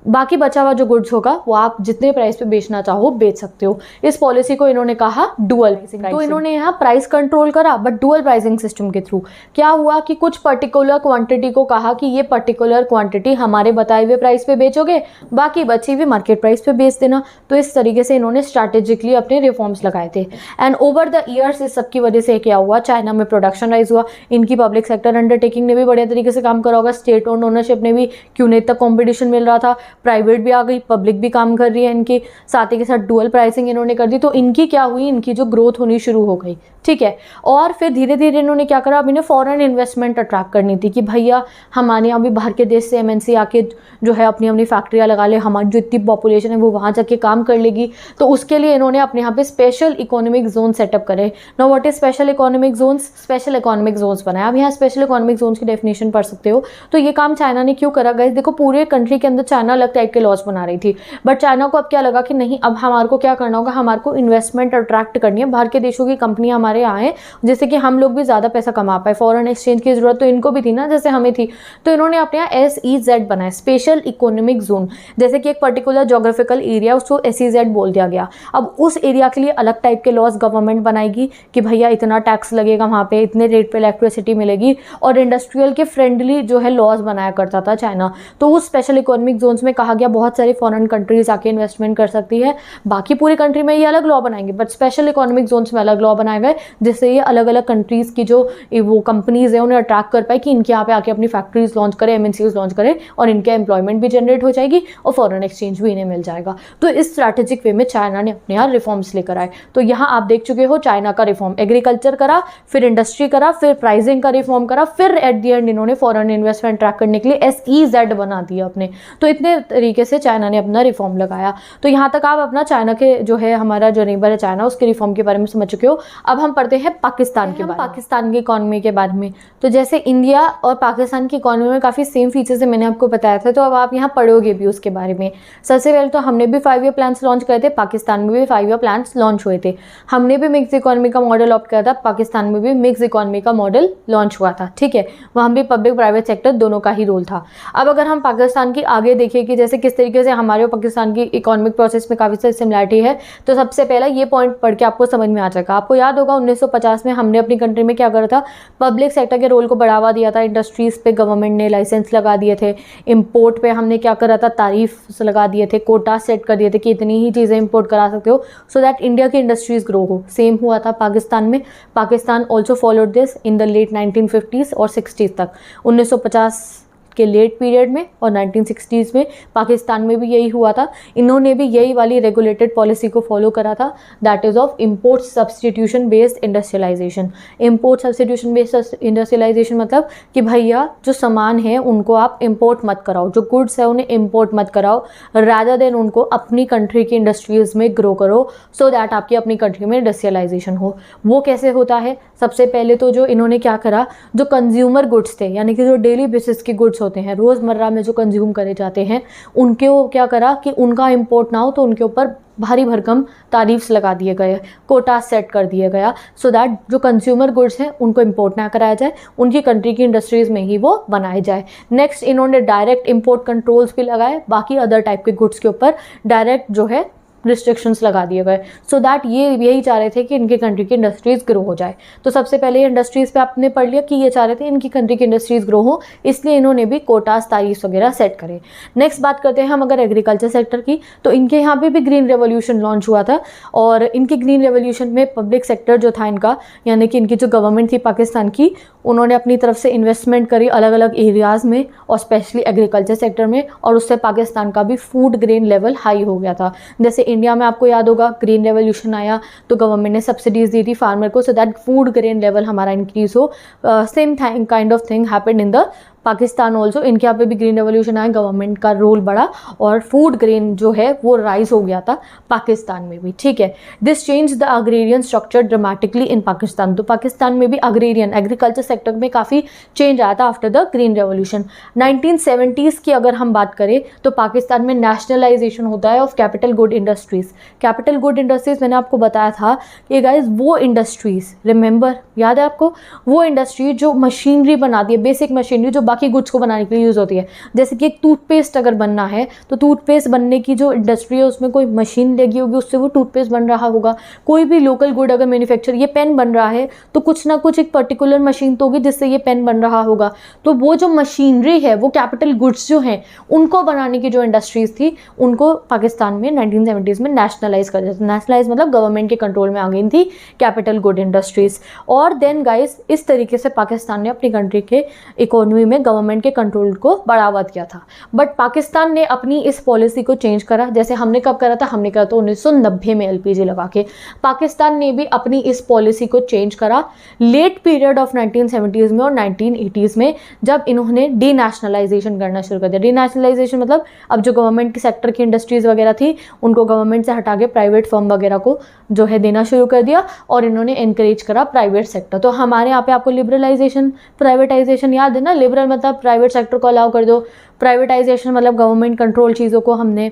[SPEAKER 1] बाकी बचा हुआ जो गुड्स होगा वो आप जितने प्राइस पे बेचना चाहो बेच सकते हो। इस पॉलिसी को इन्होंने कहा डुअल प्राइसिंग। तो इन्होंने यहाँ प्राइस कंट्रोल करा बट डुअल प्राइसिंग सिस्टम के थ्रू। क्या हुआ कि कुछ पर्टिकुलर क्वांटिटी को कहा कि ये पर्टिकुलर क्वांटिटी हमारे बताए हुए प्राइस पे बेचोगे, बाकी बची हुई मार्केट प्राइस पे बेच देना। तो इस तरीके से इन्होंने स्ट्रैटेजिकली अपने रिफॉर्म्स लगाए थे। एंड ओवर द ईयर्स इस सब की वजह से क्या हुआ, चाइना में प्रोडक्शन राइज हुआ। इनकी पब्लिक सेक्टर अंडरटेकिंग ने भी बढ़िया तरीके से काम करा होगा, स्टेट ओन्ड ओनरशिप ने भी, क्यों नहीं, तक कॉम्पिटिशन मिल रहा था, प्राइवेट भी आ गई, पब्लिक भी काम कर रही है इनकी, साथ ही के साथ डुअल प्राइसिंग इन्होंने कर दी। तो इनकी क्या हुई, इनकी जो ग्रोथ होनी शुरू हो गई, ठीक है। और फिर धीरे धीरे इन्होंने क्या करा, अब इन्हें फॉरेन इन्वेस्टमेंट अट्रैक्ट करनी थी कि भैया हमारे यहाँ भी बाहर के देश से एमएनसी आके जो है अपनी अपनी फैक्ट्रियाँ लगा ले, हमारी जो इतनी पॉपुलेशन है वो वहाँ जाके काम कर लेगी। तो उसके लिए इन्होंने अपने यहाँ पे स्पेशल इकोनॉमिक जोन सेटअप करे। Now what is special economic zones, special economic zones बनाया। अब यहाँ स्पेशल इकोनॉमिक जोन्स की डेफिनेशन पढ़ सकते हो। तो ये काम चाइना ने क्यों करा गाइस, देखो पूरे कंट्री के अंदर चाइना अलग टाइप के लॉज बना रही थी, बट चाइना को अब क्या लगा कि नहीं, अब हमारे को क्या करना होगा, हमारे को इन्वेस्टमेंट अट्रैक्ट करनी है, बाहर के देशों की कंपनियां हमारे यहाँ आए, जिससे कि हम लोग भी ज़्यादा पैसा कमा पाए। फॉरेन एक्सचेंज की जरूरत तो इनको भी थी ना, जैसे हमें थी। तो इन्होंने अपने यहाँ SEZ बनाया, स्पेशल इकोनॉमिक जोन। जैसे कि एक पर्टिकुलर जोग्राफिकल एरिया, उसको SEZ बोल दिया गया। अब उस एरिया के लिए अलग टाइप के लॉज गवर्नमेंट बनाएगी कि भैया इतना टैक्स लगेगा वहाँ पे, इतने रेट पे इलेक्ट्रिसिटी मिलेगी, और इंडस्ट्रियल के फ्रेंडली जो है लॉज बनाया करता था चाइना। तो उस स्पेशल इकोनॉमिक जोन्स में कहा गया बहुत सारी फॉरेन कंट्रीज आके इन्वेस्टमेंट कर सकती है। बाकी पूरी कंट्री में ये अलग लॉ बनाएंगे, बट स्पेशल इकोनॉमिक जोन्स में अलग लॉ बनाए गए, जिससे ये अलग अलग कंट्रीज की जो वो कंपनीज है उन्हें अट्रैक्ट कर पाए कि इनके यहाँ पे आके अपनी फैक्ट्रीज लॉन्च करें, MNCs लॉन्च करें, और इनके एम्प्लॉयमेंट भी जनरेट हो जाएगी और फॉरेन एक्सचेंज भी इन्हें मिल जाएगा। तो इस स्ट्रैटेजिक वे में चाइना ने अपने यहाँ रिफॉर्म्स लेकर आए। तो यहाँ आप देख चुके हो चाइना का रिफॉर्म, एग्रीकल्चर करा, फिर इंडस्ट्री करा, फिर प्राइसिंग का रिफॉर्म करा, फिर एट द एंड इन्होंने फॉरेन इन्वेस्टमेंट अट्रैक्ट करने के लिए SEZ बना दिया अपने। तो इतने तरीके से चाइना ने अपना रिफॉर्म लगाया। तो यहाँ तक आप अपना चाइना के जो है हमारा जो नेबर है चाइना, उसके रिफॉर्म के बारे में समझ चुके हो। अब हम पढ़ते हैं पाकिस्तान के बारे में, पाकिस्तान की इकोनॉमी के बारे में। तो जैसे इंडिया और पाकिस्तान की इकोनॉमी में काफ़ी सेम फीचर्स है, मैंने आपको बताया था, तो अब आप यहाँ पढ़ोगे भी उसके बारे में। सबसे पहले तो हमने भी 5 ईयर प्लान्स लॉन्च करे थे, पाकिस्तान में भी 5 ईयर प्लान्स लॉन्च हुए थे। हमने भी मिक्स इकोनॉमी का मॉडल ऑप्ट किया था, पाकिस्तान में भी मिक्स इकोनॉमी का मॉडल लॉन्च हुआ था, ठीक है। वहाँ भी पब्लिक प्राइवेट सेक्टर दोनों का ही रोल था। अब अगर हम पाकिस्तान की आगे देखिए कि जैसे किस तरीके से हमारे और पाकिस्तान की इकोनॉमिक प्रोसेस में काफ़ी सारी सिमिलरिटी है, तो सबसे पहला ये पॉइंट पढ़ के आपको समझ में आ जाएगा। आपको याद होगा 1950 में हमने अपनी कंट्री में क्या करा था, पब्लिक सेक्टर के रोल को बढ़ावा दिया था। इंडस्ट्रीज पे गवर्नमेंट ने लाइसेंस लगा दिए थे, इंपोर्ट पे हमने क्या करा था, तारीफ लगा दिए थे, कोटा सेट कर दिए थे कि इतनी ही चीज़ें इंपोर्ट करा सकते हो, सो दैट इंडिया की इंडस्ट्रीज ग्रो हो। सेम हुआ था पाकिस्तान में। Pakistan also followed this in the late 1950s और 60s तक। 1950 के लेट पीरियड में और 1960s में पाकिस्तान में भी यही हुआ था। इन्होंने भी यही वाली रेगुलेटेड पॉलिसी को फॉलो करा था, that is of import substitution based industrialization. Import substitution based industrialization मतलब कि भैया जो सामान है उनको आप इम्पोर्ट मत कराओ, जो गुड्स है उन्हें इम्पोर्ट मत कराओ, रादर देन उनको अपनी कंट्री की इंडस्ट्रीज़ में ग्रो करो, सो दैट आपकी अपनी कंट्री में इंडस्ट्रियलाइजेशन हो। वो कैसे होता है, सबसे पहले तो जो इन्होंने क्या करा, जो कंज्यूमर गुड्स थे यानी कि जो डेली बेसिस की गुड्स होते हैं, रोज़मर्रा में जो कंज्यूम करे जाते हैं, उनके वो क्या करा कि उनका इंपोर्ट ना हो, तो उनके ऊपर भारी भरकम तारीफ्स लगा दिए गए, कोटा सेट कर दिया गया, सो दैट जो कंज्यूमर गुड्स हैं उनको इंपोर्ट ना कराया जाए, उनकी कंट्री की इंडस्ट्रीज़ में ही वो बनाए जाए। नेक्स्ट इन्होंने डायरेक्ट इंपोर्ट कंट्रोल्स भी लगाए, बाकी अदर टाइप के गुड्स के ऊपर डायरेक्ट जो है रिस्ट्रिक्शंस लगा दिए गए, सो दैट ये यही चाह रहे थे कि इनकी कंट्री की इंडस्ट्रीज़ ग्रो हो जाए। तो सबसे पहले इंडस्ट्रीज़ पे आपने पढ़ लिया कि ये चाह रहे थे इनकी कंट्री की इंडस्ट्रीज़ ग्रो हो, इसलिए इन्होंने भी कोटास तारीफ वगैरह सेट करे। नेक्स्ट बात करते हैं हम अगर एग्रीकल्चर सेक्टर की, तो इनके यहाँ पे भी ग्रीन रेवोल्यूशन लॉन्च हुआ था, और इनकी ग्रीन रेवोल्यूशन में पब्लिक सेक्टर जो था इनका, यानी कि इनकी जो गवर्नमेंट थी पाकिस्तान की, उन्होंने अपनी तरफ से इन्वेस्टमेंट करी अलग अलग एरियाज़ में और स्पेशली एग्रीकल्चर सेक्टर में, और उससे पाकिस्तान का भी फूड ग्रेन लेवल हाई हो गया था। जैसे इंडिया में आपको याद होगा ग्रीन रेवोल्यूशन आया तो गवर्नमेंट ने सब्सिडीज दी थी फार्मर को so that food grain level हमारा इंक्रीज हो. Same kind of thing happened in the Pakistan also. इनके यहाँ पे भी ग्रीन रेवोल्यूशन आया, गवर्नमेंट का रोल बढ़ा और फूड ग्रेन जो है वो राइज हो गया था पाकिस्तान में भी. ठीक है, this change the agrarian structure dramatically in Pakistan. तो पाकिस्तान में भी अग्रेरियन एग्रीकल्चर सेक्टर में काफ़ी चेंज आया था after the green revolution. 1970s की अगर हम बात करें तो पाकिस्तान में नेशनलाइजेशन होता है of capital good industries. Capital good industries मैंने आपको बताया था कि गाइज वो इंडस्ट्रीज, रिमेंबर, याद है आपको, वो इंडस्ट्री जो मशीनरी बनाती है, बेसिक मशीनरी जो बाकी गुड्स को बनाने के लिए यूज़ होती है. जैसे कि एक टूथपेस्ट अगर बनना है तो टूथपेस्ट बनने की जो इंडस्ट्री है उसमें कोई मशीन लगी होगी, उससे वो टूथपेस्ट बन रहा होगा. कोई भी लोकल गुड अगर मैन्युफैक्चर, ये पेन बन रहा है तो कुछ ना कुछ एक पर्टिकुलर मशीन तो होगी जिससे ये पेन बन रहा होगा. तो वो जो मशीनरी है वो कैपिटल गुड्स जो हैं उनको बनाने की जो इंडस्ट्रीज थी उनको पाकिस्तान में 1970s में नेशनलाइज कर दिया. नेशनलाइज मतलब गवर्नमेंट के कंट्रोल में आ गई थी कैपिटल गुड इंडस्ट्रीज. और देन गाइस इस तरीके से पाकिस्तान ने अपनी कंट्री के इकोनॉमी में गवर्नमेंट के कंट्रोल को बढ़ावा दिया था. बट पाकिस्तान ने अपनी इस पॉलिसी को चेंज करा. जैसे हमने कब करा था, हमने करा था 1990 में एलपीजी लगा के. पाकिस्तान ने भी अपनी इस पॉलिसी को चेंज करा लेट पीरियड ऑफ 1970s में और 1980s में, जब इन्होंने डीनेशनलाइजेशन करना शुरू कर दिया. डीनेशनलाइजेशन मतलब अब जो गवर्नमेंट के सेक्टर की इंडस्ट्रीज वगैरह थी उनको गवर्नमेंट से हटा के प्राइवेट फर्म वगैरह को जो है देना शुरू कर दिया और इन्होंने एनकरेज करा प्राइवेट सेक्टर. तो हमारे यहाँ पे आपको लिबरलाइजेशन, प्राइवेटाइजेशन याद है ना. लिबरल मतलब प्राइवेट सेक्टर को अलाउ कर दो, प्राइवेटाइजेशन मतलब गवर्नमेंट कंट्रोल चीज़ों को हमने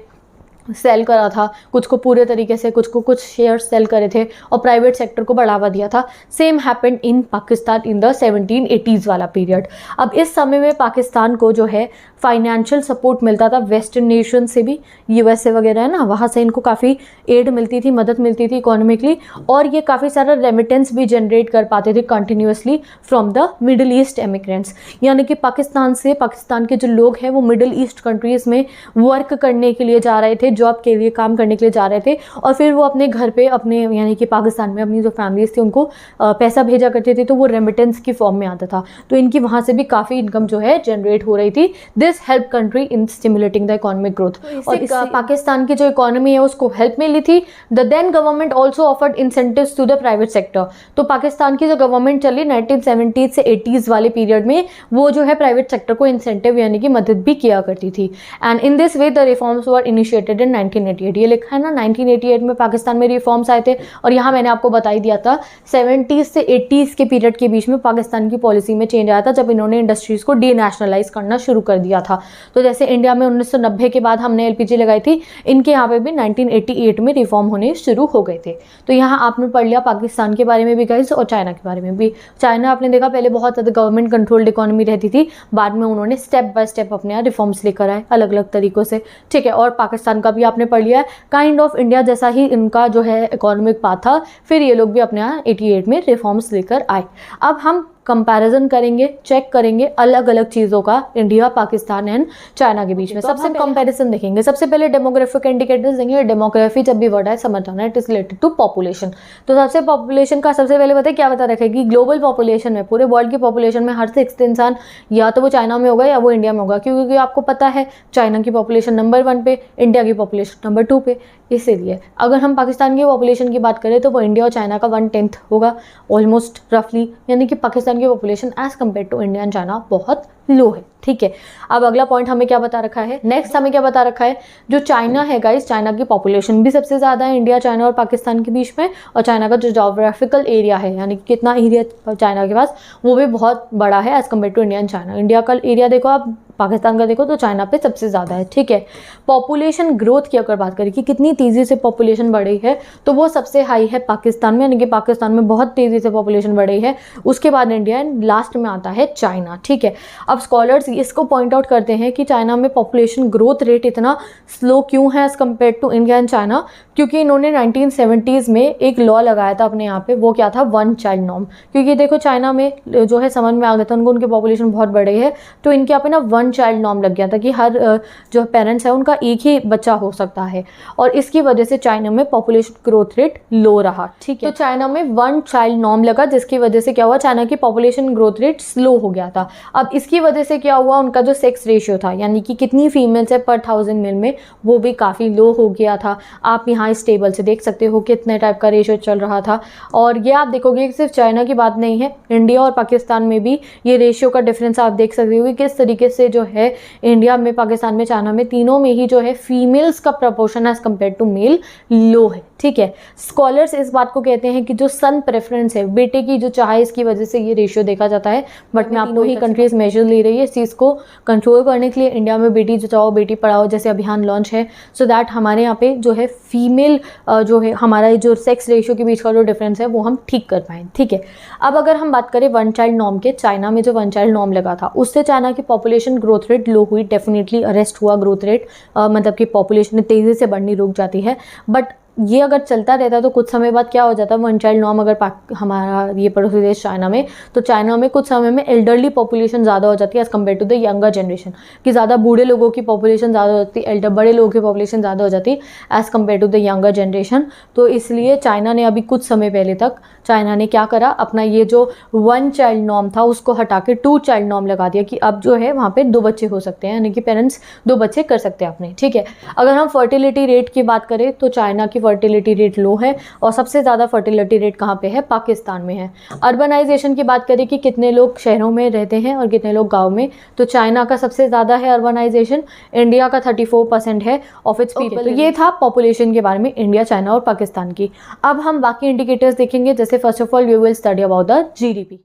[SPEAKER 1] सेल करा था, कुछ को पूरे तरीके से, कुछ को कुछ शेयर्स सेल करे थे और प्राइवेट सेक्टर को बढ़ावा दिया था. Same happened in Pakistan in the 1780s वाला पीरियड. अब इस समय में पाकिस्तान को जो है फाइनेंशियल सपोर्ट मिलता था वेस्टर्न नेशन से भी, यूएसए वगैरह है ना, वहाँ से इनको काफ़ी एड मिलती थी, मदद मिलती थी इकोनॉमिकली. और ये काफ़ी सारा रेमिटेंस भी जनरेट कर पाते थे continuously from the middle east emigrants. यानी कि पाकिस्तान से, पाकिस्तान के जो लोग हैं वो मिडिल ईस्ट कंट्रीज़ में वर्क करने के लिए जा रहे थे, जॉब के लिए, काम करने के लिए जा रहे थे और फिर वो अपने घर पे, अपने यानी कि पाकिस्तान में अपनी जो फैमिलीज थी उनको पैसा भेजा करते थे, तो वो रेमिटेंस की फॉर्म में आता था. तो इनकी वहाँ से भी काफ़ी इनकम जो है जनरेट हो रही थी. This help country in stimulating the economic growth. और इससे पाकिस्तान की जो इकोनॉमी है उसको हेल्प मिली थी. The then government also offered incentives to the private sector. तो पाकिस्तान की जो गवर्नमेंट चली 1970s से 80s वाले पीरियड में, वो जो है प्राइवेट सेक्टर को इंसेंटिव यानी कि मदद भी किया करती थी. And in this way the reforms were initiated in 1988. ये लिखा है ना, 1988 में पाकिस्तान में रिफॉर्म्स आए थे. और यहाँ मैंने आपको बता ही दिया था 70s से 80s के पीरियड के बीच में पाकिस्तान की पॉलिसी में चेंज आया था जब इन्होंने इंडस्ट्रीज को डीनेशनलाइज करना शुरू कर दिया था. तो जैसे इंडिया में 1990 के बाद हमने एलपीजी लगाई थी, इनके यहाँ पे भी 1988 में रिफॉर्म होने शुरू हो गए थे. तो यहाँ आपने पढ़ लिया पाकिस्तान के बारे में भी गाइस और चाइना के बारे में भी. चाइना आपने देखा पहले बहुत ज़्यादा गवर्नमेंट कंट्रोल्ड इकोनॉमी रहती थी, बाद में उन्होंने स्टेप बाय स्टेप अपने यहाँ रिफॉर्म्स लेकर आए अलग अलग तरीकों से. ठीक है, और पाकिस्तान का भी आपने पढ़ लिया है, काइंड ऑफ इंडिया जैसा ही इनका जो है इकोनॉमिक पाथ था. फिर ये लोग भी अपने यहाँ 88 में रिफॉर्म्स लेकर आए. अब हम कंपैरिजन करेंगे, चेक करेंगे अलग अलग चीज़ों का इंडिया, पाकिस्तान एंड चाइना के बीच में. सबसे कंपैरिजन देखेंगे. सबसे पहले डेमोग्राफिक इंडिकेटर्स देंगे. डेमोग्राफी जब भी वर्ड है समझ जाना, it is related to population. तो सबसे पॉपुलेशन का सबसे पहले बताए क्या बता रखेगी, ग्लोबल पॉपुलेशन में, पूरे वर्ल्ड की पॉपुलेशन में हर 6th इंसान या तो वो चाइना में होगा या वो इंडिया में होगा. क्योंकि आपको पता है चाइना की पॉपुलेशन नंबर 1 पे, इंडिया की पॉपुलेशन नंबर 2 पे. इसीलिए अगर हम पाकिस्तान की पॉपुलेशन की बात करें तो वो इंडिया और चाइना का 1/10 होगा ऑलमोस्ट रफली. यानी कि पाकिस्तान की population as compare to India and China बहुत लो है. ठीक है, अब अगला पॉइंट हमें क्या बता रखा है, नेक्स्ट हमें क्या बता रखा है, जो चाइना है गाइस, चाइना की पॉपुलेशन भी सबसे ज़्यादा है इंडिया, चाइना और पाकिस्तान के बीच में. और चाइना का जो जोग्राफिकल एरिया है यानी कि कितना एरिया चाइना के पास, वो भी बहुत बड़ा है as compare to India and China. India का एरिया देखो आप, पाकिस्तान का देखो तो चाइना पे सबसे ज़्यादा है. ठीक है, पॉपुलेशन ग्रोथ की अगर बात करें कि कितनी तेज़ी से पॉपुलेशन बढ़ी है, तो वो सबसे हाई है पाकिस्तान में, यानी कि पाकिस्तान में बहुत तेज़ी से पॉपुलेशन बढ़ी है. उसके बाद इंडिया एंड लास्ट में आता है चाइना. ठीक है, अब स्कॉलर्स इसको पॉइंट आउट करते हैं कि चाइना में पॉपुलेशन ग्रोथ रेट इतना स्लो क्यों है as compare to India and China. क्योंकि इन्होंने 1970s में एक लॉ लगाया था अपने यहाँ पे, वो क्या था, 1 चाइल्ड नॉर्म. क्योंकि देखो चाइना में जो है समझ में आ गया था उनको, उनकी पॉपुलेशन बहुत बड़ी है, तो इनके यहाँ पे ना 1 चाइल्ड नॉर्म लग गया था कि हर जो पेरेंट्स है उनका एक ही बच्चा हो सकता है. और इसकी वजह से चाइना में पॉपुलेशन ग्रोथ रेट लो रहा. ठीक है, तो चाइना में 1 चाइल्ड नॉर्म लगा, जिसकी वजह से क्या हुआ, चाइना की पॉपुलेशन ग्रोथ रेट स्लो हो गया था. अब इसकी वजह से क्या हुआ, उनका जो सेक्स रेशियो था यानी कि कितनी फीमेल्स है पर 1000 मेल में, वो भी काफ़ी लो हो गया था। आप यहाँ इस टेबल से देख सकते हो कितने टाइप का रेशियो चल रहा था। और ये आप देखोगे कि सिर्फ चाइना की बात नहीं है, इंडिया और पाकिस्तान में भी ये रेशियो का डिफरेंस आप देख सकते हो कि किस तरीके से जो है इंडिया में, पाकिस्तान में, चाइना में, तीनों में ही जो है फीमेल्स का proportion as compare to male low है। ठीक है, स्कॉलर्स इस बात को कहते हैं कि जो सन प्रेफरेंस है, बेटे की जो चाह है, इसकी वजह से ये रेशियो देखा जाता है। बट मैं आपको ही कंट्रीज मेजर ले रही है इस चीज़ को कंट्रोल करने के लिए। इंडिया में बेटी बचाओ बेटी पढ़ाओ जैसे अभियान लॉन्च है, सो दैट हमारे यहाँ पे जो है फीमेल जो है हमारा जो सेक्स रेशियो के बीच का जो डिफरेंस है वो हम ठीक कर पाएँ। ठीक है, अब अगर हम बात करें वन चाइल्ड नॉर्म के, चाइना में जो वन चाइल्ड नॉर्म लगा था उससे चाइना की पॉपुलेशन ग्रोथ रेट लो हुई, डेफिनेटली अरेस्ट हुआ ग्रोथ रेट, मतलब कि पॉपुलेशन तेज़ी से बढ़नी रुक जाती है। बट ये अगर चलता रहता तो कुछ समय बाद क्या हो जाता, वन चाइल्ड नॉर्म अगर हमारा ये पड़ोसी देश चाइना में, तो चाइना में कुछ समय में एल्डरली पॉपुलेशन ज़्यादा हो जाती है as compare to the younger generation, कि ज़्यादा बूढ़े लोगों की पॉपुलेशन ज़्यादा हो जाती है, बड़े लोगों की पॉपुलेशन ज़्यादा हो जाती है as compare to the younger generation. तो इसलिए चाइना ने अभी कुछ समय पहले तक चाइना ने क्या करा, अपना ये जो वन चाइल्ड नॉर्म था उसको हटा के 2 चाइल्ड नॉर्म लगा दिया कि अब जो है वहाँ पे 2 बच्चे हो सकते हैं, यानी कि पेरेंट्स 2 बच्चे कर सकते हैं अपने। ठीक है, अगर हम फर्टिलिटी रेट की बात करें तो चाइना की फर्टिलिटी रेट लो है और सबसे ज़्यादा फर्टिलिटी रेट कहाँ पे है, पाकिस्तान में है। अर्बनाइजेशन की बात करें कि कितने लोग शहरों में रहते हैं और कितने लोग गाँव में, तो चाइना का सबसे ज़्यादा है अर्बनाइजेशन, इंडिया का 34% है ऑफ इट्स पीपल। तो ये था पॉपुलेशन के बारे में इंडिया, चाइना और पाकिस्तान की। अब हम बाकी इंडिकेटर्स देखेंगे, जैसे first of all we will study about the GDP.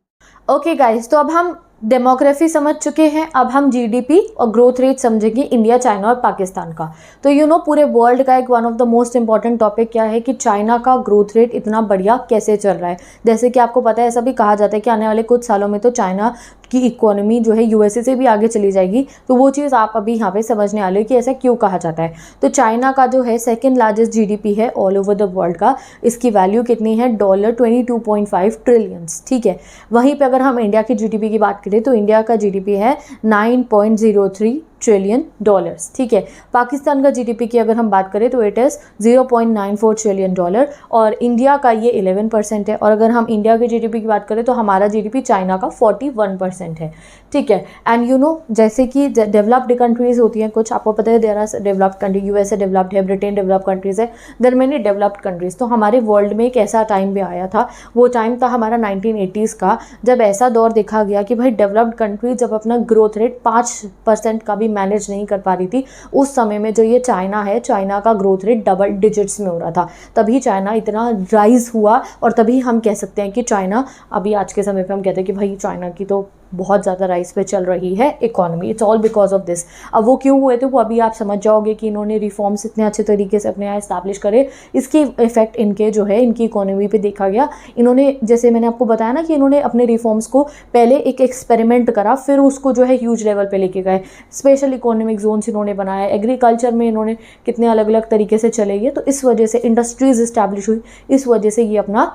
[SPEAKER 1] Okay guys, तो अब हम डेमोग्राफी समझ चुके हैं, अब हम जीडीपी और ग्रोथ रेट समझेंगे इंडिया, चाइना और पाकिस्तान का। तो यू नो पूरे वर्ल्ड का एक one of the most important topic क्या है कि चाइना का ग्रोथ रेट इतना बढ़िया कैसे चल रहा है। जैसे कि आपको पता है, ऐसा भी कहा जाता है कि आने वाले कुछ सालों में तो चाइना की इकोनॉमी जो है यूएसए से भी आगे चली जाएगी। तो वो चीज़ आप अभी यहाँ पे समझने वाले हो कि ऐसा क्यों कहा जाता है। तो चाइना का जो है सेकेंड लार्जेस्ट जीडीपी है ऑल ओवर द वर्ल्ड का, इसकी वैल्यू कितनी है, $22.5 ट्रिलियन। ठीक है, वहीं पे अगर हम इंडिया की जीडीपी की बात करें तो इंडिया का जीडीपी है $9.03 ट्रिलियन। ठीक है, पाकिस्तान का जीडीपी की अगर हम बात करें तो इट इज़ $0.94 ट्रिलियन और इंडिया का ये 11% है। और अगर हम इंडिया की जीडीपी की बात करें तो हमारा जीडीपी चाइना का 41% है। ठीक है, एंड यू नो जैसे कि डेवलप्ड कंट्रीज़ होती हैं कुछ, आपको पता है there are developed country, USA developed है, ब्रिटेन डेवलप्ड कंट्रीज़ है, देयर मेनी डेवलप्ड कंट्रीज़। तो हमारे वर्ल्ड में एक ऐसा टाइम भी आया था, वो टाइम था हमारा 1980s का, जब ऐसा दौर देखा गया कि भाई डेवलप्ड कंट्री जब अपना ग्रोथ रेट 5% का भी मैनेज नहीं कर पा रही थी, उस समय में जो ये चाइना है, चाइना का ग्रोथ रेट डबल डिजिट्स में हो रहा था, तभी चाइना इतना राइज हुआ। और तभी हम कह सकते हैं कि चाइना अभी आज के समय पे हम कहते हैं कि भाई चाइना की तो बहुत ज़्यादा राइज पे चल रही है economy, it's all because of this. अब वो क्यों हुए थे वो अभी आप समझ जाओगे कि इन्होंने रिफॉर्म्स इतने अच्छे तरीके से अपने यहाँ इस्टेब्लिश करे, इसकी इफेक्ट इनके जो है इनकी इकोनॉमी पे देखा गया। इन्होंने, जैसे मैंने आपको बताया ना कि इन्होंने अपने रिफॉर्म्स को पहले एक एक्सपेरिमेंट करा, फिर उसको जो है ह्यूज लेवल पे लेके गए, स्पेशल इकोनॉमिक जोन्स इन्होंने बनाया, एग्रीकल्चर में इन्होंने कितने अलग अलग तरीके से चले गए, तो इस वजह से इंडस्ट्रीज इस्टेब्लिश हुई, इस वजह से ये अपना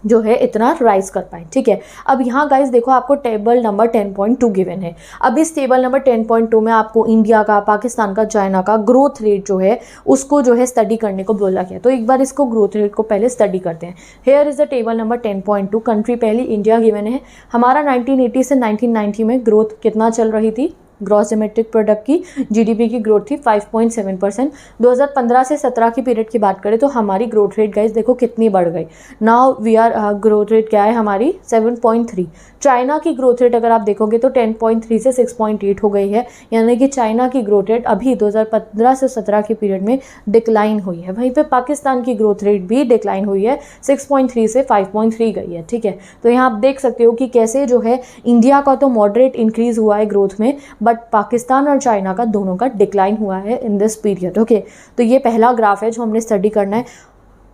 [SPEAKER 1] जो है इतना राइज कर पाए। ठीक है, अब यहाँ गाइस देखो आपको टेबल नंबर 10.2 गिवन है। अब इस टेबल नंबर 10.2 में आपको इंडिया का, पाकिस्तान का, चाइना का ग्रोथ रेट जो है उसको जो है स्टडी करने को बोला गया। तो एक बार इसको ग्रोथ रेट को पहले स्टडी करते हैं। Here is the table number 10.2। Country पहली इंडिया गिवन है। हमारा 1980 से 1990 में ग्रोथ कितना चल रही थी, ग्रॉस डोमेस्टिक प्रोडक्ट की, जीडीपी की ग्रोथ थी 5.7%। 2015 से 17 की पीरियड की बात करें तो हमारी ग्रोथ रेट गाइस देखो कितनी बढ़ गई। Now we are growth rate क्या है हमारी 7.3। चाइना की ग्रोथ रेट अगर आप देखोगे तो 10.3 से 6.8 हो गई है, यानी कि चाइना की ग्रोथ रेट अभी 2015 से 17 के पीरियड में डिक्लाइन हुई है। वहीं पे पाकिस्तान की ग्रोथ रेट भी डिक्लाइन हुई है, 6.3 से 5.3 गई है। ठीक है, तो यहाँ आप देख सकते हो कि कैसे जो है इंडिया का तो मॉडरेट इंक्रीज हुआ है ग्रोथ में, बट पाकिस्तान और चाइना का दोनों का डिक्लाइन हुआ है इन दिस पीरियड। ओके, तो ये पहला ग्राफ है जो हमने स्टडी करना है,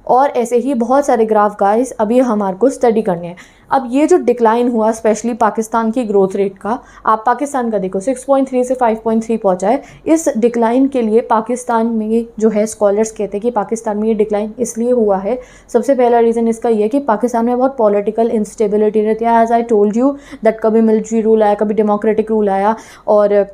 [SPEAKER 1] और ऐसे ही बहुत सारे ग्राफ गाइस अभी हमारे को स्टडी करने हैं। अब ये जो डिक्लाइन हुआ स्पेशली पाकिस्तान की ग्रोथ रेट का, आप पाकिस्तान का देखो 6.3 से 5.3 पहुंचा है। इस डिक्लाइन के लिए पाकिस्तान में जो है स्कॉलर्स कहते हैं कि पाकिस्तान में ये डिक्लाइन इसलिए हुआ है, सबसे पहला रीज़न इसका ये है कि पाकिस्तान में बहुत पॉलिटिकल इंस्टेबिलिटी रहती है। As I told you that कभी मिलिट्री रूल आया, कभी डेमोक्रेटिक रूल आया, और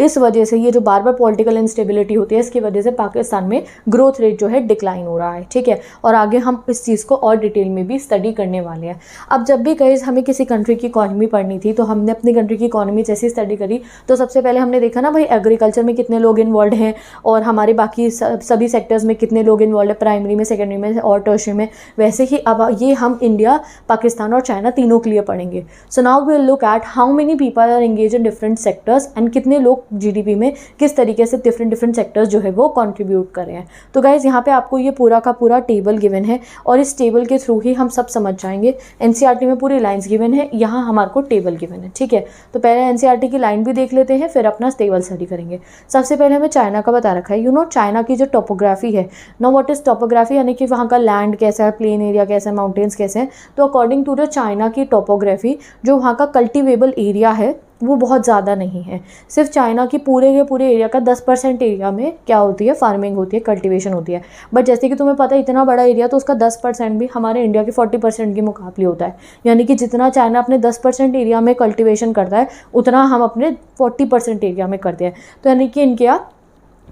[SPEAKER 1] इस वजह से ये जो बार बार पॉलिटिकल इंस्टेबिलिटी होती है, इसकी वजह से पाकिस्तान में ग्रोथ रेट जो है डिक्लाइन हो रहा है, ठीक है। और आगे हम इस चीज़ को और डिटेल में भी स्टडी करने वाले हैं। अब जब भी गाइस हमें किसी कंट्री की इकॉनमी पढ़नी थी, तो हमने अपनी कंट्री की इकॉनमी जैसी स्टडी करी, तो सबसे पहले हमने देखा ना भाई एग्रीकल्चर में कितने लोग इन्वॉल्व हैं और हमारे बाकी सभी सेक्टर्स में कितने लोग इन्वॉल्व है, प्राइमरी में, सेकेंडरी में और टर्शियरी में। वैसे ही अब ये हम इंडिया, पाकिस्तान और चाइना तीनों के लिए पढ़ेंगे। So now we will look at how many people are engage in different sectors and कितने लोग जीडीपी में किस तरीके से डिफरेंट सेक्टर्स जो है वो कंट्रीब्यूट कर रहे हैं। तो गाइज यहाँ पे आपको ये पूरा का पूरा टेबल गिवन है और इस टेबल के थ्रू ही हम सब समझ जाएंगे। एनसीईआरटी में पूरी लाइंस गिवन है, यहाँ हमारे को टेबल गिवन है, ठीक है। तो पहले एनसीईआरटी की लाइन भी देख लेते हैं, फिर अपना टेबल स्टडी करेंगे। सबसे पहले हमें चाइना का बता रखा है। यू नो चाइना की जो टोपोग्राफी है, नो व्हाट इज टोपोग्राफी, यानी कि वहाँ का लैंड कैसा है, प्लेन एरिया कैसा है, माउंटेन्स कैसे हैं। तो अकॉर्डिंग टू द चाइना की टोपोग्राफी, जो वहाँ का कल्टिवेबल एरिया है वो बहुत ज़्यादा नहीं है। सिर्फ चाइना की पूरे के पूरे एरिया का 10% एरिया में क्या होती है, फार्मिंग होती है, कल्टीवेशन होती है। बट जैसे कि तुम्हें पता है इतना बड़ा एरिया, तो उसका 10% भी हमारे इंडिया के 40% के मुकाबले होता है। यानी कि जितना चाइना अपने 10% एरिया में कल्टीवेशन करता है, उतना हम अपने 40% एरिया में करते हैं। तो यानी कि इनके यहाँ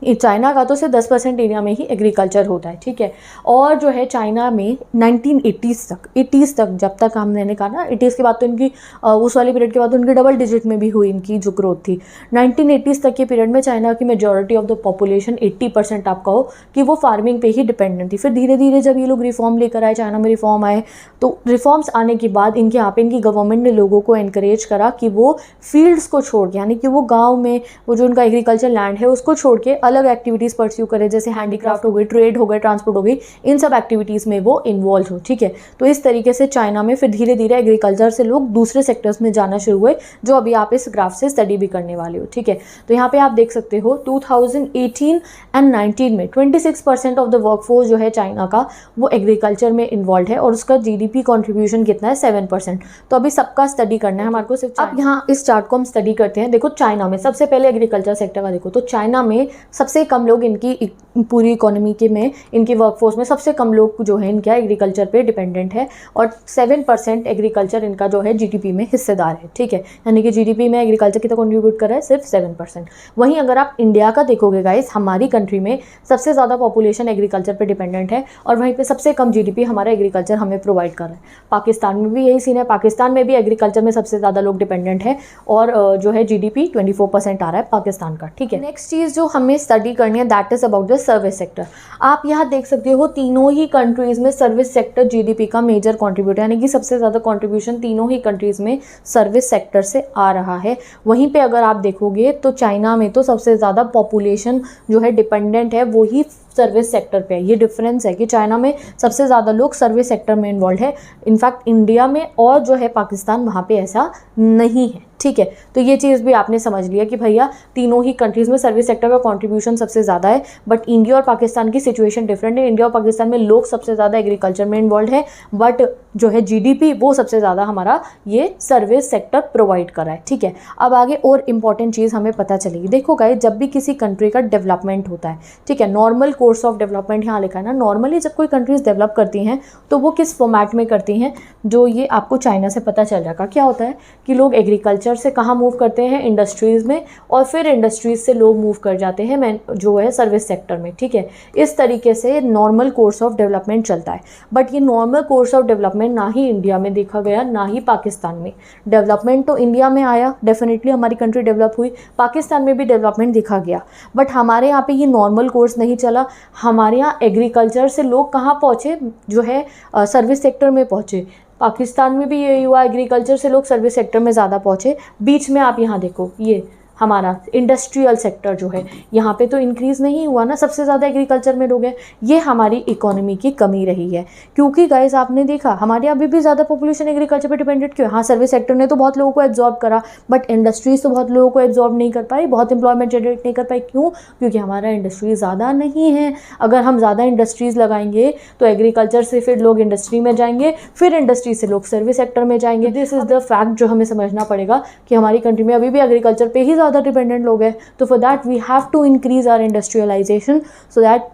[SPEAKER 1] चाइना का तो सिर्फ 10% एरिया में ही एग्रीकल्चर होता है, ठीक है। और जो है चाइना में 1980s तक जब तक हमने कहा ना 80s के बाद तो इनकी उस वाले पीरियड के बाद तो उनकी डबल डिजिट में भी हुई इनकी जो ग्रोथ थी। 1980s तक के पीरियड में चाइना की मेजॉरिटी ऑफ द पॉपुलेशन 80% आप कहो कि वो फार्मिंग पे ही डिपेंडेंट थी। फिर धीरे धीरे जब ये लोग रिफॉर्म लेकर आए, चाइना में रिफॉर्म आए, तो रिफॉर्म्स आने के बाद इनके यहाँ पे इनकी गवर्नमेंट ने लोगों को एनकरेज करा कि वो फील्ड्स को छोड़ के, यानी कि वो गाँव में वो जो उनका एग्रीकल्चर लैंड है उसको छोड़ के अलग एक्टिविटीज़ परस्यू करे, जैसे हैंडीक्राफ्ट हो गई, ट्रेड हो गए, ट्रांसपोर्ट हो गई, इन सब एक्टिविटीज़ में वो इन्वॉल्व हो, ठीक है। तो इस तरीके से चाइना में फिर धीरे धीरे एग्रीकल्चर से लोग दूसरे सेक्टर्स में जाना शुरू हुए, जो अभी आप इस ग्राफ से स्टडी भी करने वाले हो, ठीक है। तो यहाँ पे आप देख सकते हो 2018 एंड 19 में 26% ऑफ द वर्कफोर्स जो है चाइना का वो एग्रीकल्चर में इन्वॉल्व है और उसका जीडीपी कॉन्ट्रीब्यूशन कितना है 7%। तो अभी सबका स्टडी करना है हमारे को सिर्फ। अब यहाँ इस चार्ट को हम स्टडी करते हैं। देखो चाइना में सबसे पहले एग्रीकल्चर सेक्टर का देखो, तो चाइना में सबसे कम लोग इनकी पूरी इकोनॉमी के में, इनकी वर्कफोर्स में सबसे कम लोग जो है इनका एग्रीकल्चर पे डिपेंडेंट है और 7% एग्रीकल्चर इनका जो है जीडीपी में हिस्सेदार है, ठीक है। यानी कि जीडीपी में एग्रीकल्चर कितना कंट्रीब्यूट कर रहा है, सिर्फ 7%। वहीं अगर आप इंडिया का देखोगे गाइस, हमारी कंट्री में सबसे ज़्यादा पॉपुलेशन एग्रीकल्चर पे डिपेंडेंट है और वहीं पे सबसे कम जीडीपी हमारा एग्रीकल्चर हमें प्रोवाइड कर रहा है। पाकिस्तान में भी यही सीन है, पाकिस्तान में भी एग्रीकल्चर में सबसे ज़्यादा लोग डिपेंडेंट है और जो है जीडीपी 24% आ रहा है पाकिस्तान का, ठीक है। नेक्स्ट चीज़ जो हमें स्टडी करनी है that is about the service sector. आप यहाँ देख सकते हो तीनों ही कंट्रीज में सर्विस सेक्टर जीडीपी का मेजर कंट्रीब्यूटर, यानी कि सबसे ज़्यादा कंट्रीब्यूशन तीनों ही कंट्रीज में सर्विस सेक्टर से आ रहा है। वहीं पे अगर आप देखोगे तो चाइना में तो सबसे ज़्यादा पॉपुलेशन जो है डिपेंडेंट है वो ही सर्विस सेक्टर पे है। ये डिफरेंस है कि चाइना में सबसे ज़्यादा लोग सर्विस सेक्टर में इन्वॉल्व है, इनफैक्ट इंडिया में और जो है पाकिस्तान वहाँ पे ऐसा नहीं है, ठीक है। तो ये चीज़ भी आपने समझ लिया कि भैया तीनों ही कंट्रीज़ में सर्विस सेक्टर का कंट्रीब्यूशन सबसे ज़्यादा है, बट इंडिया और पाकिस्तान की सिचुएशन डिफरेंट है। इंडिया और पाकिस्तान में लोग सबसे ज़्यादा एग्रीकल्चर में इन्वॉल्व है, बट जो है जीडीपी वो सबसे ज़्यादा हमारा ये सर्विस सेक्टर प्रोवाइड कर रहा है, ठीक है। अब आगे और इम्पॉर्टेंट चीज़ हमें पता चलेगी। देखो गाइस, जब भी किसी कंट्री का डेवलपमेंट होता है, ठीक है, नॉर्मल कोर्स ऑफ डेवलपमेंट यहाँ लिखा है ना, नॉर्मली जब कोई कंट्रीज डेवलप करती हैं तो वो किस फॉर्मेट में करती हैं, जो ये आपको चाइना से पता चल जाएगा। क्या होता है कि लोग एग्रीकल्चर से कहाँ मूव करते हैं, इंडस्ट्रीज़ में, और फिर इंडस्ट्रीज़ से लोग मूव कर जाते हैं जो है सर्विस सेक्टर में, ठीक है। इस तरीके से नॉर्मल कोर्स ऑफ डेवलपमेंट चलता है। बट ये नॉर्मल कोर्स ऑफ डेवलपमेंट ना ही इंडिया में देखा गया ना ही पाकिस्तान में। डेवलपमेंट तो इंडिया में आया, डेफिनेटली हमारी कंट्री डेवलप हुई, पाकिस्तान में भी डेवलपमेंट देखा गया, बट हमारे यहाँ पे ये नॉर्मल कोर्स नहीं चला। हमारे यहाँ एग्रीकल्चर से लोग कहाँ पहुँचे, जो है सर्विस सेक्टर में पहुँचे। पाकिस्तान में भी यही हुआ, एग्रीकल्चर से लोग सर्विस सेक्टर में ज़्यादा पहुँचे। बीच में आप यहाँ देखो, ये हमारा इंडस्ट्रियल सेक्टर जो है यहाँ पे तो इंक्रीज़ नहीं हुआ ना, सबसे ज़्यादा एग्रीकल्चर में लोग हैं। ये हमारी इकोनॉमी की कमी रही है, क्योंकि गाइस आपने देखा हमारे अभी भी ज़्यादा पॉपुलेशन एग्रीकल्चर पे डिपेंडेंट क्यों है। हाँ, सर्विस सेक्टर ने तो बहुत लोगों को एब्जॉर्ब करा, बट इंडस्ट्रीज़ तो बहुत लोगों को एब्जॉर्ब नहीं कर पाई, बहुत एम्प्लॉयमेंट जनरेट नहीं कर पाई। क्यों? क्योंकि हमारा इंडस्ट्रीज़ ज़्यादा नहीं है। अगर हम ज़्यादा इंडस्ट्रीज़ लगाएंगे तो एग्रीकल्चर से फिर लोग इंडस्ट्री में जाएंगे, फिर इंडस्ट्री से लोग सर्विस सेक्टर में जाएंगे। दिस इज़ द फैक्ट जो हमें समझना पड़ेगा कि हमारी कंट्री में अभी भी एग्रीकल्चर पे ही ज़्यादा डिपेंडेंट लोग हैं। तो for that we have to increase our industrialization, so that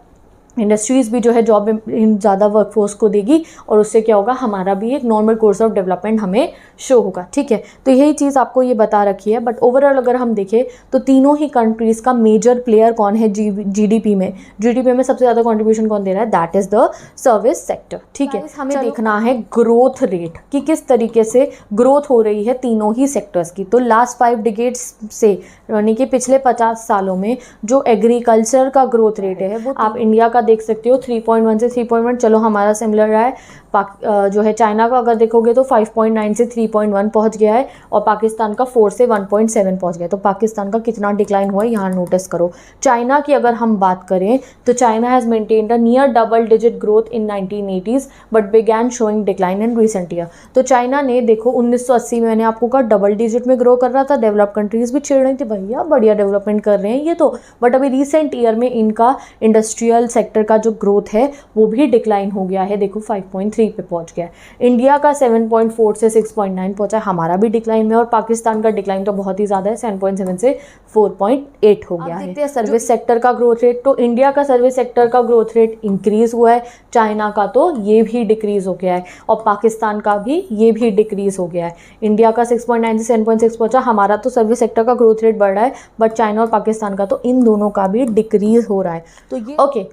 [SPEAKER 1] industries भी जो है जॉब ज़्यादा वर्कफोर्स को देगी और उससे क्या होगा, हमारा भी एक नॉर्मल कोर्स ऑफ डेवलपमेंट हमें शो होगा, ठीक है। तो यही चीज़ आपको ये बता रखी है। बट ओवरऑल अगर हम देखें तो तीनों ही कंट्रीज़ का मेजर प्लेयर कौन है जीडीपी में, जीडीपी में सबसे ज़्यादा कंट्रीब्यूशन कौन दे रहा है, that is the service sector, ठीक है। हमें देखना है ग्रोथ रेट कि किस तरीके से ग्रोथ हो रही है तीनों ही सेक्टर्स की। तो लास्ट 5 डिकेड्स से यानी कि पिछले 50 सालों में जो एग्रीकल्चर का ग्रोथ रेट है वो आप इंडिया का देख सकते हो 3.1 से 3.1, चलो हमारा सिमिलर रहा है। जो है चाइना का अगर देखोगे तो 5.9 से 3.1 पहुंच गया है और पाकिस्तान का 4 से 1.7 पहुंच गया है। तो पाकिस्तान का कितना डिक्लाइन हुआ है यहाँ नोटिस करो। चाइना की अगर हम बात करें तो China has maintained a near double digit growth in 1980s but began showing decline in recent year. तो चाइना ने देखो 1980 में मैंने आपको कहा डबल डिजिट में ग्रो कर रहा था, डेवलप कंट्रीज भी छेड़ रही थी भैया बढ़िया डेवलपमेंट कर रहे हैं ये तो, बट अभी रिसेंट ईयर में इनका इंडस्ट्रियल सेक्टर का जो ग्रोथ है वो भी डिक्लाइन हो गया है, देखो 5.3 पे पहुंच गया है। इंडिया का 7.4 से 6.9 पहुंचा है, हमारा भी डिक्लाइन में, और पाकिस्तान का डिक्लाइन तो बहुत ही ज़्यादा है, 7.7 से 4.8 हो गया है। देखते हैं सर्विस सेक्टर का ग्रोथ रेट। तो इंडिया का सर्विस सेक्टर का ग्रोथ रेट इंक्रीज हुआ है, चाइना का तो ये भी डिक्रीज हो गया है और पाकिस्तान का भी ये भी डिक्रीज हो गया है। इंडिया का 6.9 से 7.6 पहुंचा, हमारा तो सर्विस सेक्टर का ग्रोथ रेट बढ़ रहा है, बट चाइना और पाकिस्तान का तो इन दोनों का भी डिक्रीज हो रहा है। तो ये ओके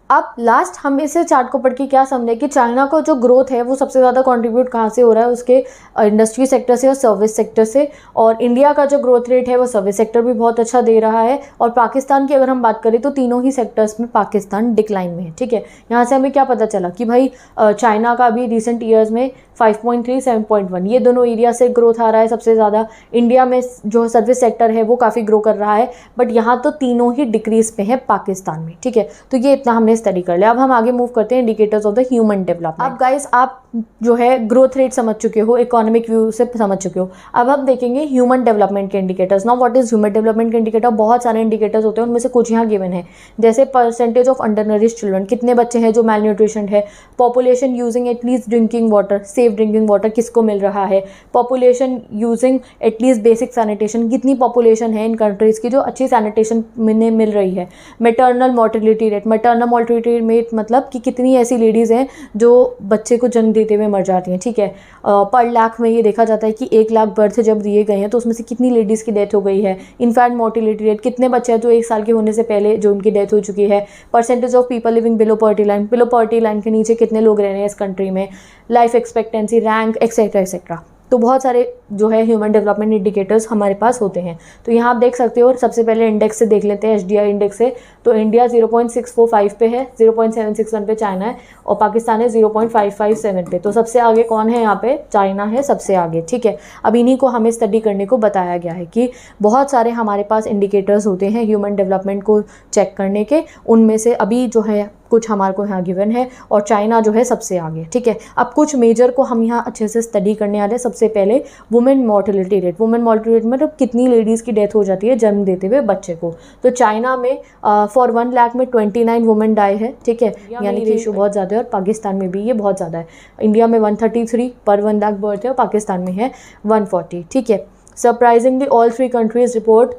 [SPEAKER 1] अब लास्ट हम इसे चार्ट को पढ़ के क्या समझे कि चाइना का जो ग्रोथ है वो सबसे ज़्यादा कंट्रीब्यूट कहाँ से हो रहा है, उसके इंडस्ट्री सेक्टर से और सर्विस सेक्टर से, और इंडिया का जो ग्रोथ रेट है वो सर्विस सेक्टर भी बहुत अच्छा दे रहा है। और पाकिस्तान की अगर हम बात करें तो तीनों ही सेक्टर्स में पाकिस्तान डिक्लाइन में है, ठीक है। यहाँ से हमें क्या पता चला कि भाई चाइना का भी रिसेंट ईयर्स में 5.3 7.1 ये दोनों एरिया से ग्रोथ आ रहा है सबसे ज़्यादा। इंडिया में जो सर्विस सेक्टर है वो काफ़ी ग्रो कर रहा है, बट यहाँ तो तीनों ही डिक्रीज पे है पाकिस्तान में, ठीक है। तो ये इतना हमने स्टडी कर लिया। अब हम आगे मूव करते हैं indicators of the human development. अब गाइस आप जो है ग्रोथ रेट समझ चुके हो, इकोनॉमिक व्यू से समझ चुके हो, अब हम देखेंगे ह्यूमन डेवलपमेंट के indicators. Now what is human development के इंडिकेटर? बहुत सारे इंडिकेटर्स होते हैं, उनमें से कुछ यहाँ गिवन है, जैसे percentage of under nourish children, कितने बच्चे हैं जो मैल न्यूट्रिशन है, population using at least drinking water, safe drinking water किसको मिल रहा है, population using at least basic sanitation, कितनी पॉपुलेशन है इन कंट्रीज की जो अच्छी सैनिटेशन मिल रही है, maternal mortality rate, maternal mortality rate मतलब कि कितनी ऐसी लेडीज़ हैं जो बच्चे को जन्म देते हुए मर जाती हैं, ठीक है। पर लाख में ये देखा जाता है कि 1 लाख बर्थ जब दिए गए हैं तो उसमें से कितनी लेडीज़ की डेथ हो गई है। इनफैक्ट मोर्टिलिटी रेट, कितने बच्चे हैं जो 1 साल के होने से पहले जो उनकी डेथ हो चुकी है। Percentage of people living below poverty line, below poverty line के नीचे कितने लोग रह रहे हैं इस कंट्री में, life expectancy, rank etcetera etcetera. तो बहुत सारे जो है ह्यूमन डेवलपमेंट इंडिकेटर्स हमारे पास होते हैं। तो यहाँ आप देख सकते हो, और सबसे पहले इंडेक्स से देख लेते हैं, HDI इंडेक्स से। तो इंडिया 0.645 पे है, 0.761 पे चाइना है और पाकिस्तान है 0.557 पे। तो सबसे आगे कौन है यहाँ पे? चाइना है सबसे आगे, ठीक है। अब इन्हीं को हमें स्टडी करने को बताया गया है कि बहुत सारे हमारे पास इंडिकेटर्स होते हैं ह्यूमन डेवलपमेंट को चेक करने के, उनमें से अभी जो है कुछ हमारे को यहाँ गिवन है और चाइना जो है सबसे आगे, ठीक है। अब कुछ मेजर को हम यहाँ अच्छे से स्टडी करने वाले हैं। सबसे पहले women mortality rate, women mortality rate मतलब कितनी लेडीज़ की डेथ हो जाती है जन्म देते हुए बच्चे को। तो चाइना में फॉर 1 लाख में 29 वुमेन डाई है, ठीक है, यानी कि इशू बहुत ज़्यादा है। और पाकिस्तान में भी ये बहुत ज़्यादा है। इंडिया में 133 पर 1 लाख बर्थ है और पाकिस्तान में है 140, ठीक है। Surprisingly all 3 countries report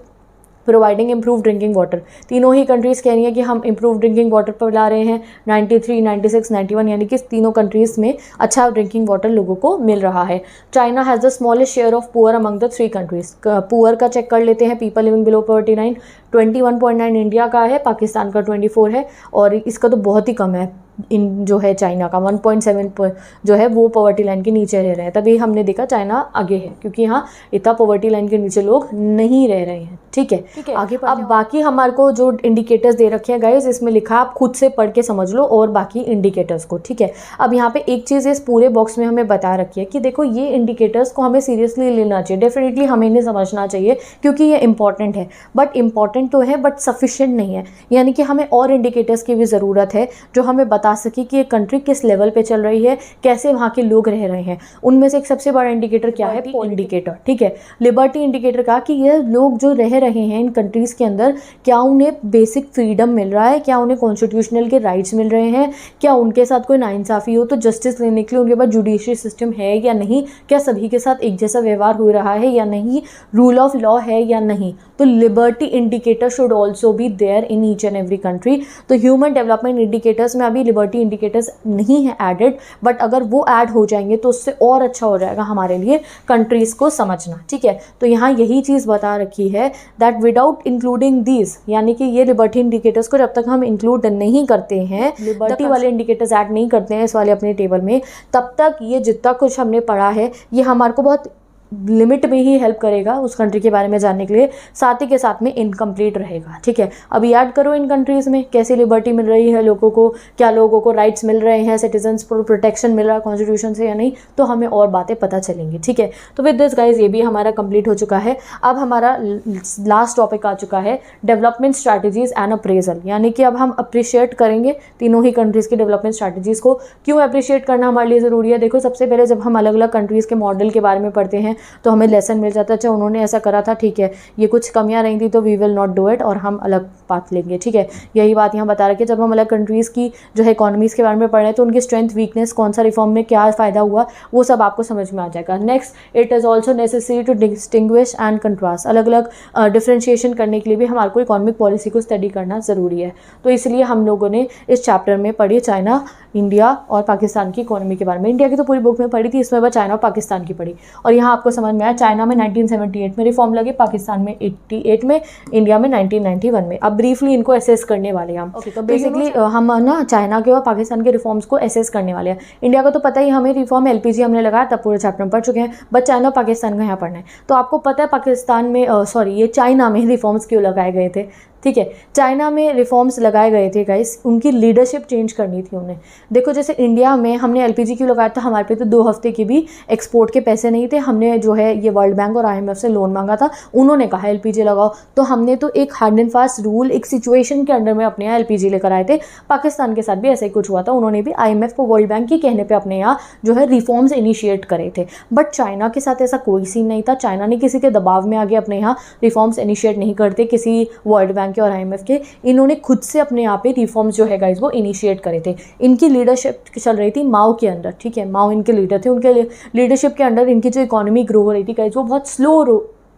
[SPEAKER 1] providing improve drinking water. तीनों ही कंट्रीज़ कह रही हैं कि हम इम्प्रूव ड्रिंकिंग वाटर पर ला रहे हैं। 93, 96, 91 यानी कि तीनों कंट्रीज़ में अच्छा ड्रिंकिंग वाटर लोगों को मिल रहा है। China has the smallest share of poor among the 3 countries. Poor का चेक कर लेते हैं, people living below poverty line 21.9 India का है, पाकिस्तान का 24 है और इसका तो बहुत ही कम है इन जो है चाइना का 1.7 पर जो है वो पॉवर्टी लाइन के नीचे रह रहे हैं। तभी हमने देखा चाइना आगे है क्योंकि यहाँ इतना पॉवर्टी लाइन के नीचे लोग नहीं रह रहे हैं, ठीक है। आगे अब बाकी हमारे को जो इंडिकेटर्स दे रखे हैं गाइस, इसमें लिखा आप खुद से पढ़ के समझ लो और बाकी इंडिकेटर्स को, ठीक है। अब यहाँ पे एक चीज़ इस पूरे बॉक्स में हमें बता रखी है कि देखो ये इंडिकेटर्स को हमें सीरियसली लेना चाहिए, डेफिनेटली हमें इन्हें समझना चाहिए क्योंकि ये इंपॉर्टेंट है। बट इंपॉर्टेंट तो है बट सफिशिएंट नहीं है, यानी कि हमें और इंडिकेटर्स की भी ज़रूरत है जो हमें बता सके कि ये कंट्री किस लेवल पे चल रही है, कैसे वहाँ के लोग रह रहे हैं। उनमें से एक सबसे बड़ा इंडिकेटर क्या है? इंडिकेटर, ठीक है। लिबर्टी इंडिकेटर कहा कि ये लोग जो रह रहे हैं इन कंट्रीज़ के अंदर, क्या उन्हें बेसिक फ्रीडम मिल रहा है, क्या उन्हें कॉन्स्टिट्यूशनल के राइट्स मिल रहे हैं, क्या उनके साथ कोई नाइंसाफ़ी हो तो जस्टिस लेने के लिए उनके पास जुडिशरी सिस्टम है या नहीं, क्या सभी के साथ एक जैसा व्यवहार हो रहा है या नहीं, रूल ऑफ लॉ है या नहीं। तो liberty indicator indicator should also be there in each and every country. तो ह्यूमन डेवलपमेंट इंडिकेटर्स में अभी लिबर्टी इंडिकेटर्स नहीं है एडेड, बट अगर वो ऐड हो जाएंगे तो उससे और अच्छा हो जाएगा हमारे लिए कंट्रीज़ को समझना, ठीक है। तो यहाँ यही चीज़ बता रखी है दैट विदाउट इंक्लूडिंग दीज, यानी कि ये लिबर्टी इंडिकेटर्स को जब तक हम इंक्लूड नहीं करते हैं, लिबर्टी वाले इंडिकेटर्स ऐड नहीं करते हैं इस वाले अपने टेबल में, तब तक ये जितना कुछ हमने पढ़ा है ये हमारे को बहुत लिमिट में ही हेल्प करेगा उस कंट्री के बारे में जानने के लिए, साथ ही के साथ में इनकम्प्लीट रहेगा, ठीक है। अभी ऐड करो इन कंट्रीज़ में कैसी लिबर्टी मिल रही है लोगों को, क्या लोगों को राइट्स मिल रहे हैं, सिटीजन्स को प्रोटेक्शन मिल रहा है कॉन्स्टिट्यूशन से या नहीं, तो हमें और बातें पता चलेंगी, ठीक है। तो विद दिस गाइज ये भी हमारा कंप्लीट हो चुका है। अब हमारा लास्ट टॉपिक आ चुका है डेवलपमेंट स्ट्रैटेजीज एंड अप्रेजल, यानी कि अब हम अप्रिशिएट करेंगे तीनों ही कंट्रीज़ की डेवलपमेंट स्ट्रैटेजीज़ को। क्यों अप्रिशिएट करना हमारे लिए ज़रूरी है? देखो, सबसे पहले जब हम अलग अलग कंट्रीज़ के मॉडल के बारे में पढ़ते हैं तो हमें लेसन मिल जाता है, अच्छा उन्होंने ऐसा करा था, ठीक है, ये कुछ कमियां रही थी तो we will not do it, और हम अलग पाथ लेंगे, ठीक है। यही बात यहाँ बता रखी है। जब हम अलग कंट्रीज़ की जो है इकोनॉमीज़ के बारे में पढ़ रहे हैं तो उनकी स्ट्रेंथ वीकनेस, कौन सा रिफॉर्म में क्या फ़ायदा हुआ, वो सब आपको समझ में आ जाएगा। Next, it is also necessary to distinguish and contrast, अलग अलग डिफ्रेंशिएशन करने के लिए भी हमारे को इकोनॉमिक पॉलिसी को स्टडी करना ज़रूरी है। तो इसलिए हम लोगों ने इस चैप्टर में पढ़ी चाइना, इंडिया और पाकिस्तान की इकोनॉमी के बारे में। इंडिया की तो पूरी बुक में पढ़ी थी, इसमें बस चाइना और पाकिस्तान की पढ़ी, और यहाँ आपको समझ में आया चाइना में 1978 में रिफॉर्म लगे, पाकिस्तान में 88 में, इंडिया में 1991 में। अब ब्रीफली इनको एसेस करने वाले हैं हम। ओके, तो बेसिकली हम ना चाइना के और पाकिस्तान के रिफॉर्म्स को एसेस करने वाले हैं। इंडिया का तो पता ही, हमें रिफॉर्म एलपीजी हमने लगाया तब पूरे चैप्टर में पढ़ चुके हैं, बट चाइना और पाकिस्तान का यहाँ पढ़ना है। तो आपको पता है पाकिस्तान में ये चाइना में रिफॉर्म्स क्यों लगाए गए थे, ठीक है। चाइना में रिफॉर्म्स लगाए गए थे गाइस, उनकी लीडरशिप चेंज करनी थी उन्हें। देखो, जैसे इंडिया में हमने एलपीजी क्यों लगाया था, हमारे पे तो 2 हफ्ते की भी एक्सपोर्ट के पैसे नहीं थे, हमने जो है ये वर्ल्ड बैंक और आईएमएफ से लोन मांगा था, उन्होंने कहा एलपीजी लगाओ, तो हमने तो एक हार्ड एंड फास्ट रूल, एक सिचुएशन के अंडर में अपने यहाँ एलपीजी लेकर आए थे। पाकिस्तान के साथ भी ऐसा ही कुछ हुआ था, उन्होंने भी आईएमएफ को वर्ल्ड बैंक के कहने पर अपने यहाँ जो है रिफॉर्म्स इनिशिएट करे थे। बट चाइना के साथ ऐसा कोई सीन नहीं था, चाइना ने किसी के दबाव में आगे अपने यहाँ रिफॉर्म्स इनिशिएट नहीं करते किसी वर्ल्ड बैंक के और आईएमएफ के, इन्होंने खुद से अपने यहाँ पे रिफॉर्म्स जो है गाइस वो इनिशिएट करे थे। इनकी लीडरशिप चल रही थी माओ के अंडर, ठीक है, माओ इनके लीडर थे, उनके लीडरशिप के अंडर इनकी जो इकोनॉमी ग्रो हो रही थी गाइस वो बहुत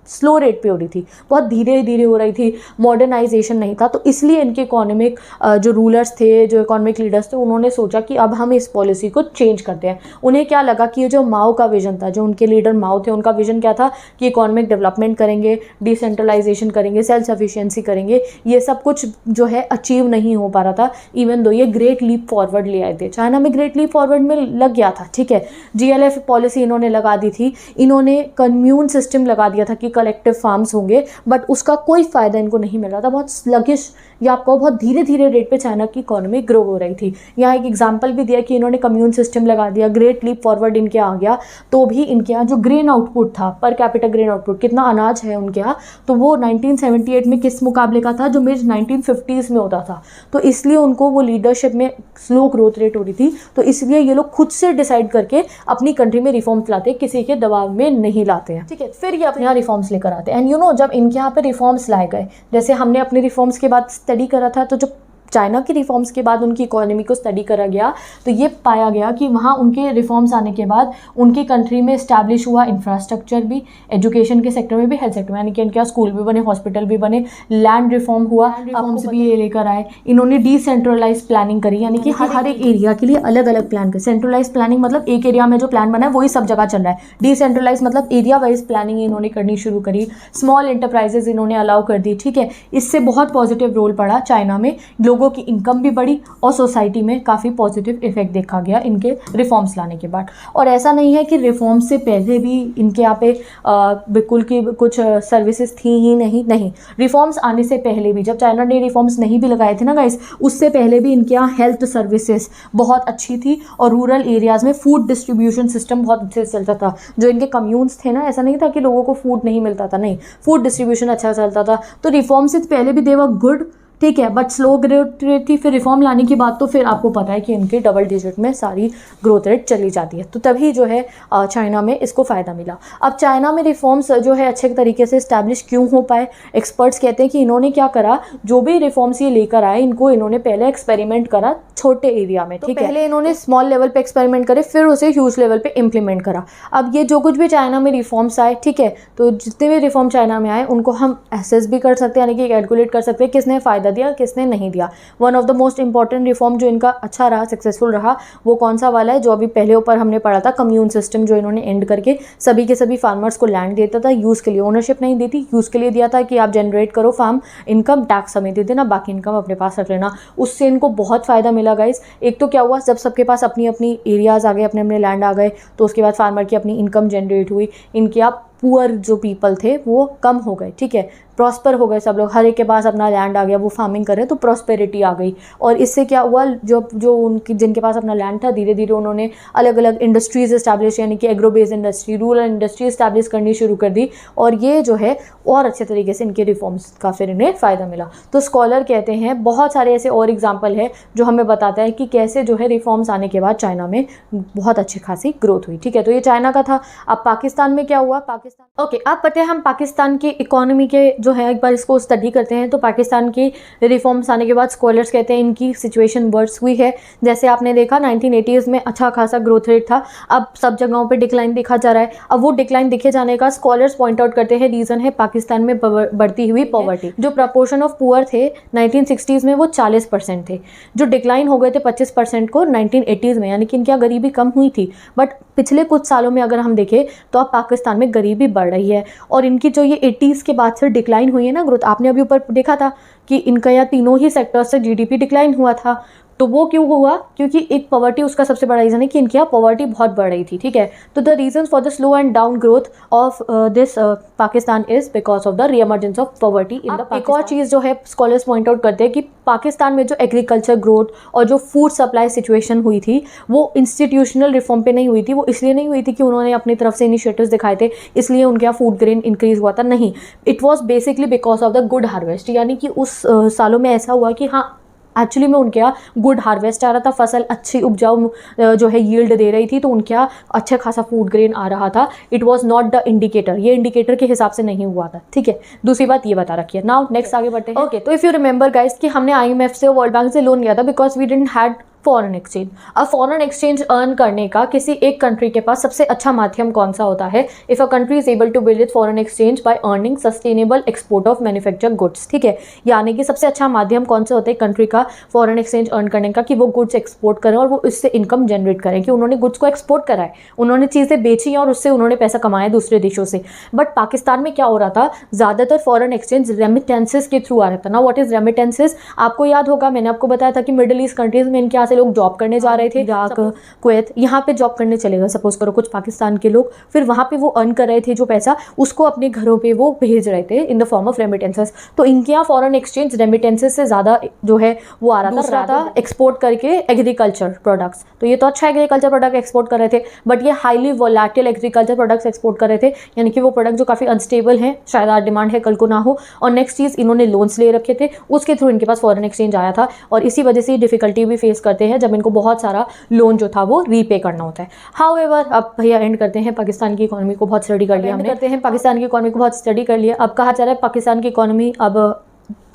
[SPEAKER 1] स्लो रेट पे हो रही थी, बहुत धीरे धीरे हो रही थी, मॉडर्नाइजेशन नहीं था। तो इसलिए इनके इकोनॉमिक जो रूलर्स थे, जो इकोनॉमिक लीडर्स थे, उन्होंने सोचा कि अब हम इस पॉलिसी को चेंज करते हैं। उन्हें क्या लगा कि ये जो माओ का विजन था, जो उनके लीडर माओ थे, उनका विजन क्या था कि इकोनॉमिक डेवलपमेंट करेंगे, डिसेंट्रलाइजेशन करेंगे, सेल्फ सफिशिएंसी करेंगे, ये सब कुछ जो है अचीव नहीं हो पा रहा था, इवन दो ये ग्रेट लीप फॉरवर्ड ले आए थे। चाइना में ग्रेट लीप फॉरवर्ड में लग गया था, ठीक है। जीएलएफ पॉलिसी इन्होंने लगा दी थी, इन्होंने कम्यून सिस्टम लगा दिया था कि कलेक्टिव फार्म्स होंगे, बट उसका कोई फायदा इनको नहीं मिल रहा था, बहुत स्लगिश या आपको बहुत धीरे धीरे रेट पे चाइना की इकोनॉमी ग्रो हो रही थी। यहाँ एक एग्जांपल भी दिया कि इन्होंने कम्यून सिस्टम लगा दिया, ग्रेट लीप फॉरवर्ड इनके आ गया, तो भी इनके यहाँ जो ग्रेन आउटपुट था, पर कैपिटल ग्रेन आउटपुट कितना अनाज है उनके यहाँ, तो वो 1978 में किस मुकाबले का था, जो मिड 1950s में होता था। तो इसलिए उनको वो लीडरशिप में स्लो ग्रोथ रेट हो रही थी, तो इसलिए ये लोग खुद से डिसाइड करके अपनी कंट्री में रिफॉर्म्स लाते, किसी के दबाव में नहीं लाते हैं, ठीक है। फिर ये अपने यहाँ रिफॉर्म्स लेकर आते हैं। एंड यू नो, जब इनके यहाँ पे रिफॉर्म्स लाए गए, जैसे हमने अपने रिफॉर्म्स के बाद स्टडी करा था, तो जो चाइना के रिफॉर्म्स के बाद उनकी इकोनॉमी को स्टडी करा गया, तो ये पाया गया कि वहाँ उनके रिफॉर्म्स आने के बाद उनकी कंट्री में इस्टेब्लिश हुआ इंफ्रास्ट्रक्चर भी, एजुकेशन के सेक्टर में भी, हेल्थ सेक्टर में, यानी कि इनके यहाँ स्कूल भी बने, हॉस्पिटल भी बने, लैंड रिफॉर्म हुआ, रिफॉर्म्स भी ये लेकर आए। इन्होंने डिसेंट्रलाइज प्लानिंग करी, यानी कि हर एक एरिया के लिए अलग अलग प्लान कर। सेंट्रलाइज प्लानिंग मतलब एक एरिया में जो प्लान बना है वही सब जगह चल रहा है। डिसेंट्रलाइज मतलब एरिया वाइज प्लानिंग इन्होंने करनी शुरू करी, स्मॉल एंटरप्राइजेज इन्होंने अलाउ कर दी, ठीक है। इससे बहुत पॉजिटिव रोल पड़ा चाइना में, लोगों की इनकम भी और सोसाइटी में काफ़ी पॉजिटिव इफेक्ट देखा गया इनके रिफॉर्म्स लाने के बाद। और ऐसा नहीं है कि रिफॉर्म्स से पहले भी इनके यहाँ पे बिल्कुल की कुछ सर्विसेज थी ही नहीं, रिफॉर्म्स आने से पहले भी, जब चाइना ने रिफॉर्म्स नहीं भी लगाए थे ना गाइस, उससे पहले भी इनके यहाँ हेल्थ सर्विसेज बहुत अच्छी थी, और रूरल एरियाज़ में फूड डिस्ट्रीब्यूशन सिस्टम बहुत अच्छे से चलता था। जो इनके कम्यून्स थे ना, ऐसा नहीं था कि लोगों को फूड नहीं मिलता था, नहीं, फूड डिस्ट्रीब्यूशन अच्छा चलता था। तो रिफॉर्म से पहले भी दे वर गुड, ठीक है, बट स्लो ग्रोथ रेट थी। फिर रिफॉर्म लाने के बाद तो फिर आपको पता है कि इनके डबल डिजिट में सारी ग्रोथ रेट चली जाती है, तो तभी जो है चाइना में इसको फ़ायदा मिला। अब चाइना में रिफॉर्म्स जो है अच्छे तरीके से इस्टेब्लिश क्यों हो पाए, एक्सपर्ट्स कहते हैं कि इन्होंने क्या करा, जो भी रिफॉर्म्स ये लेकर आए, इनको इन्होंने पहले एक्सपेरिमेंट करा छोटे एरिया में, ठीक है। पहले इन्होंने स्मॉल लेवल पे एक्सपेरिमेंट करे, फिर उसे ह्यूज लेवल पे इम्प्लीमेंट करा। अब ये जो कुछ भी चाइना में रिफॉर्म्स आए, ठीक है, तो जितने भी रिफॉर्म चाइना में आए उनको हम एसेस भी कर सकते हैं, यानी कि कैलकुलेट कर सकते हैं किसने फ़ायदा दिया किसने नहीं दिया। One of the most important reform जो इनका अच्छा रहा, सक्सेसफुल रहा, वो कौन सा वाला है जो अभी पहले ऊपर हमने पढ़ा था, कम्यून सिस्टम, जो इन्होंने एंड करके सभी के सभी फार्मर्स को लैंड देता था यूज़ के लिए, ओनरशिप नहीं दी थी, यूज़ के लिए दिया था कि आप जनरेट करो फार्म, इनकम टैक्स हमें दे देना, बाकी इनकम अपने पास रख लेना। उससे इनको बहुत फ़ायदा मिला गाइस। एक तो क्या हुआ, जब सबके पास अपनी अपनी एरियाज़ आ गए, अपने अपने लैंड आ गए, तो उसके बाद फार्मर की अपनी इनकम जनरेट हुई, इनके आप पुअर जो पीपल थे वो कम हो गए, ठीक है, प्रॉस्पर हो गए सब लोग, हर एक के पास अपना लैंड आ गया, वो फार्मिंग कर रहे हैं, तो प्रॉस्पेरिटी आ गई। और इससे क्या हुआ, जो उनकी जिनके पास अपना लैंड था, धीरे धीरे उन्होंने अलग अलग इंडस्ट्रीज़ इस्टेब्लिश, यानी कि agro based industry, rural industry establish करनी शुरू कर दी। और ये जो है और अच्छे तरीके से इनके रिफॉर्म्स का फिर इन्हें फ़ायदा मिला। तो स्कॉलर कहते हैं बहुत सारे ऐसे और एग्जाम्पल है जो हमें बताता है कि कैसे जो है रिफॉर्म्स आने के बाद चाइना में बहुत अच्छी खासी ग्रोथ हुई, ठीक है। तो ये चाइना का था। अब पाकिस्तान में क्या हुआ, पाकिस्तान, ओके, आप पता है हम पाकिस्तान की इकोनॉमी के जो है एक बार इसको स्टडी करते हैं। तो पाकिस्तान की रिफॉर्म्स आने के बाद स्कॉलर्स कहते हैं इनकी सिचुएशन वर्स हुई है। जैसे आपने देखा 1980s में अच्छा खासा ग्रोथ रेट था, अब सब जगहों पे डिक्लाइन देखा जा रहा है। अब वो डिक्लाइन दिखे जाने का स्कॉलर्स पॉइंट आउट करते हैं रीज़न है पाकिस्तान में बढ़ती हुई पॉवर्टी। जो प्रपोर्शन ऑफ पुअर थे 1960s में वो 40% थे, जो डिक्लाइन हो गए थे 25% को 1980s में, यानी कि इनकी गरीबी कम हुई थी। बट पिछले कुछ सालों में अगर हम देखें तो अब पाकिस्तान में गरीबी बढ़ रही है। और इनकी जो ये 80s के बाद से डिक्लाइन हुई है ना ग्रोथ, आपने अभी ऊपर देखा था कि इनका यहाँ तीनों ही सेक्टर्स से जीडीपी डिक्लाइन हुआ था। तो वो क्यों हुआ, क्योंकि एक पॉवर्टी उसका सबसे बड़ा रीज़न है कि इनके यहाँ पॉवर्टी बहुत बढ़ रही थी, ठीक है। तो the reason for the slow and down growth of this Pakistan is because of the reemergence of poverty in the Pakistan. एक और चीज़ जो है स्कॉलर्स पॉइंट आउट करते हैं कि पाकिस्तान में जो एग्रीकल्चर ग्रोथ और जो फूड सप्लाई सिचुएशन हुई थी वो इंस्टीट्यूशनल रिफॉर्म पे नहीं हुई थी। वो इसलिए नहीं हुई थी कि उन्होंने अपनी तरफ से इनिशिएटिव्स दिखाए थे इसलिए उनके यहाँ फूड ग्रेन इंक्रीज हुआ था, नहीं, it was basically because of the good harvest. यानी कि उस सालों में ऐसा हुआ कि हाँ एक्चुअली में उनके यहाँ गुड हार्वेस्ट आ रहा था, फसल अच्छी उपजाऊ जो है यील्ड दे रही थी, तो उनके यहाँ अच्छा खासा फूड ग्रेन आ रहा था। It was not the indicator, ये इंडिकेटर के हिसाब से नहीं हुआ था, ठीक है। दूसरी बात ये बता रखी है। नाउ नेक्स्ट आगे बढ़ते हैं। ओके, तो इफ़ यू रिमेंबर गाइस कि हमने IMF से, वर्ल्ड बैंक से लोन लिया था because we didn't had foreign exchange. अब फॉरेन एक्सचेंज अर्न करने का किसी एक कंट्री के पास सबसे अच्छा माध्यम कौन सा होता है? If a country is able to build it foreign exchange by earning sustainable export of manufacture goods, ठीक है। यानी कि सबसे अच्छा माध्यम कौन सा होता है कंट्री का फॉरेन एक्सचेंज अर्न करने का, कि वो गुड्स एक्सपोर्ट करें और वो इससे इनकम जनरेट करें, कि उन्होंने गुड्स को एक्सपोर्ट करा है, उन्होंने चीज़ें बेची और उससे उन्होंने पैसा कमाया दूसरे देशों से। बट पाकिस्तान में क्या हो रहा था, ज़्यादातर फॉरेन एक्सचेंज रेमिटेंसेस के थ्रू आ रहा था ना। What is remittances? आपको याद होगा मैंने आपको बताया था कि मिडिल ईस्ट कंट्रीज में इनके यहाँ से लोग जॉब करने जा रहे थे, इराक, कुवैत, यहाँ पे जॉब करने चले गए सपोज करो कुछ पाकिस्तान के लोग, फिर वहाँ पे वो अर्न कर रहे थे जो पैसा, उसको अपने घरों पे वो भेज रहे थे in the form of remittances. तो इनके यहाँ फॉरेन एक्सचेंज रेमिटेंसेस से ज़्यादा जो है वो आ रहा था एक्सपोर्ट करके एग्रीकल्चर प्रोडक्ट्स। तो ये तो अच्छा एग्रीकल्चर प्रोडक्ट एक्सपोर्ट कर रहे थे, बट ये highly volatile agriculture products export कर रहे थे, यानी कि वो प्रोडक्ट जो काफ़ी अनस्टेबल है, शायद आज डिमांड है कल को ना हो। और नेक्स्ट चीज़, इन्होंने लोन्स ले रखे थे, उसके थ्रू इनके पास फॉरेन एक्सचेंज आया था, और इसी वजह से डिफिकल्टी भी फेस करते हैं जब इनको बहुत सारा लोन जो था वो रीपे करना होता है। हाउएवर, अब भैया एंड करते हैं, पाकिस्तान की इकोनॉमी को बहुत स्टडी कर लिया हमने, करते हैं पाकिस्तान की इकोनॉमी को बहुत स्टडी कर लिया। अब कहा जा रहा है पाकिस्तान की इकोनॉमी अब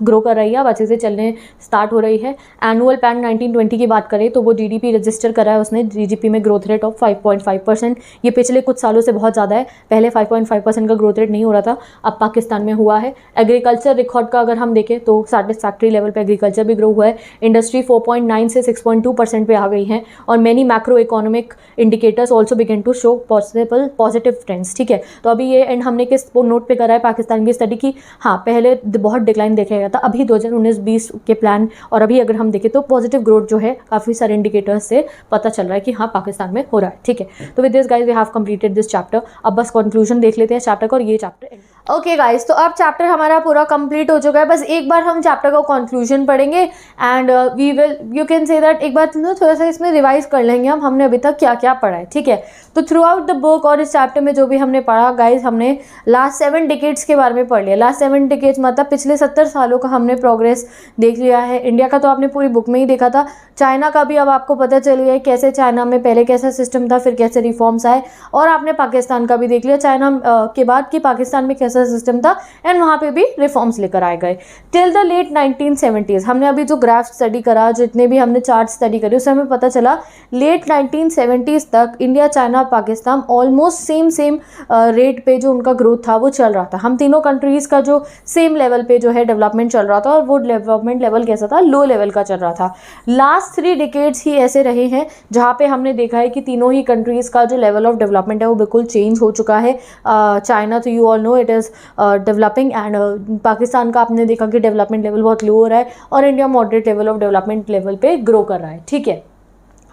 [SPEAKER 1] ग्रो कर रही है, अब अच्छे से चलने स्टार्ट हो रही है। एनुअल पैन 1920 की बात करें तो वो जीडीपी रजिस्टर करा है उसने, जीडीपी में ग्रोथ रेट ऑफ 5.5%। ये पिछले कुछ सालों से बहुत ज़्यादा है, पहले 5.5% का ग्रोथ रेट नहीं हो रहा था, अब पाकिस्तान में हुआ है। एग्रीकल्चर रिकॉर्ड का अगर हम देखें तो सैटिस्फैक्ट्री लेवल पे एग्रीकल्चर भी ग्रो हुआ है। इंडस्ट्री 4.9 से 6.2% पे आ गई है, और many macro economic indicators also begin to show positive trends, ठीक है। तो अभी ये एंड हमने किस नोट पे करा है पाकिस्तान की स्टडी की, हाँ पहले बहुत डिक्लाइन देखा था, अभी 2019-20 के प्लान और अभी अगर हम देखें तो पॉजिटिव ग्रोथ जो है काफ़ी सारे इंडिकेटर्स से पता चल रहा है कि हाँ पाकिस्तान में हो रहा है, ठीक है। तो with this guys we have completed this chapter. अब बस कंक्लूजन देख लेते हैं चैप्टर का, और ये चैप्टर ओके गाइस, तो अब चैप्टर हमारा पूरा कंप्लीट हो चुका है। बस एक बार हम चैप्टर का कंक्लूजन पढ़ेंगे and we will, you can say that एक बार थोड़ा सा इसमें रिवाइज कर लेंगे हमने अभी तक क्या क्या पढ़ा है, ठीक है। तो थ्रू आउट द बुक और इस चैप्टर में जो भी हमने पढ़ा गाइज, हमने लास्ट 7 डिकेड्स के बारे में पढ़ लिया। लास्ट 7 डिकेड्स मतलब पिछले 70 सालों का हमने प्रोग्रेस देख लिया है। इंडिया का तो आपने पूरी बुक में ही देखा था, चाइना का भी अब आपको पता चल गया है कैसे चाइना में पहले कैसा सिस्टम था, फिर कैसे रिफॉर्म्स आए, और आपने पाकिस्तान का भी देख लिया चाइना के बाद कि पाकिस्तान में कैसा सा सिस्टम था एंड वहाँ पे भी रिफॉर्म्स लेकर आए गए टिल द लेट 1970s। हमने अभी जो ग्राफ स्टडी करा, जितने भी हमने चार्ट स्टडी करे, उससे हमें पता चला लेट 1970s तक India, China, Pakistan almost same rate पे जो उनका ग्रोथ था वो चल रहा था। हम तीनों कंट्रीज़ का जो सेम लेवल पे जो है डेवलपमेंट चल रहा था, और वो डेवलपमेंट लेवल कैसा था, लो लेवल का चल रहा था। लास्ट 3 डिकेड्स ही ऐसे रहे हैं जहाँ पे हमने देखा है कि तीनों ही कंट्रीज़ का जो लेवल ऑफ डेवलपमेंट है वो बिल्कुल चेंज हो चुका है। चाइना तो you all know it is developing, and Pakistan का आपने देखा कि डेवलपमेंट लेवल बहुत लो हो रहा है, और India moderate level of development level पे ग्रो कर रहा है। ठीक है,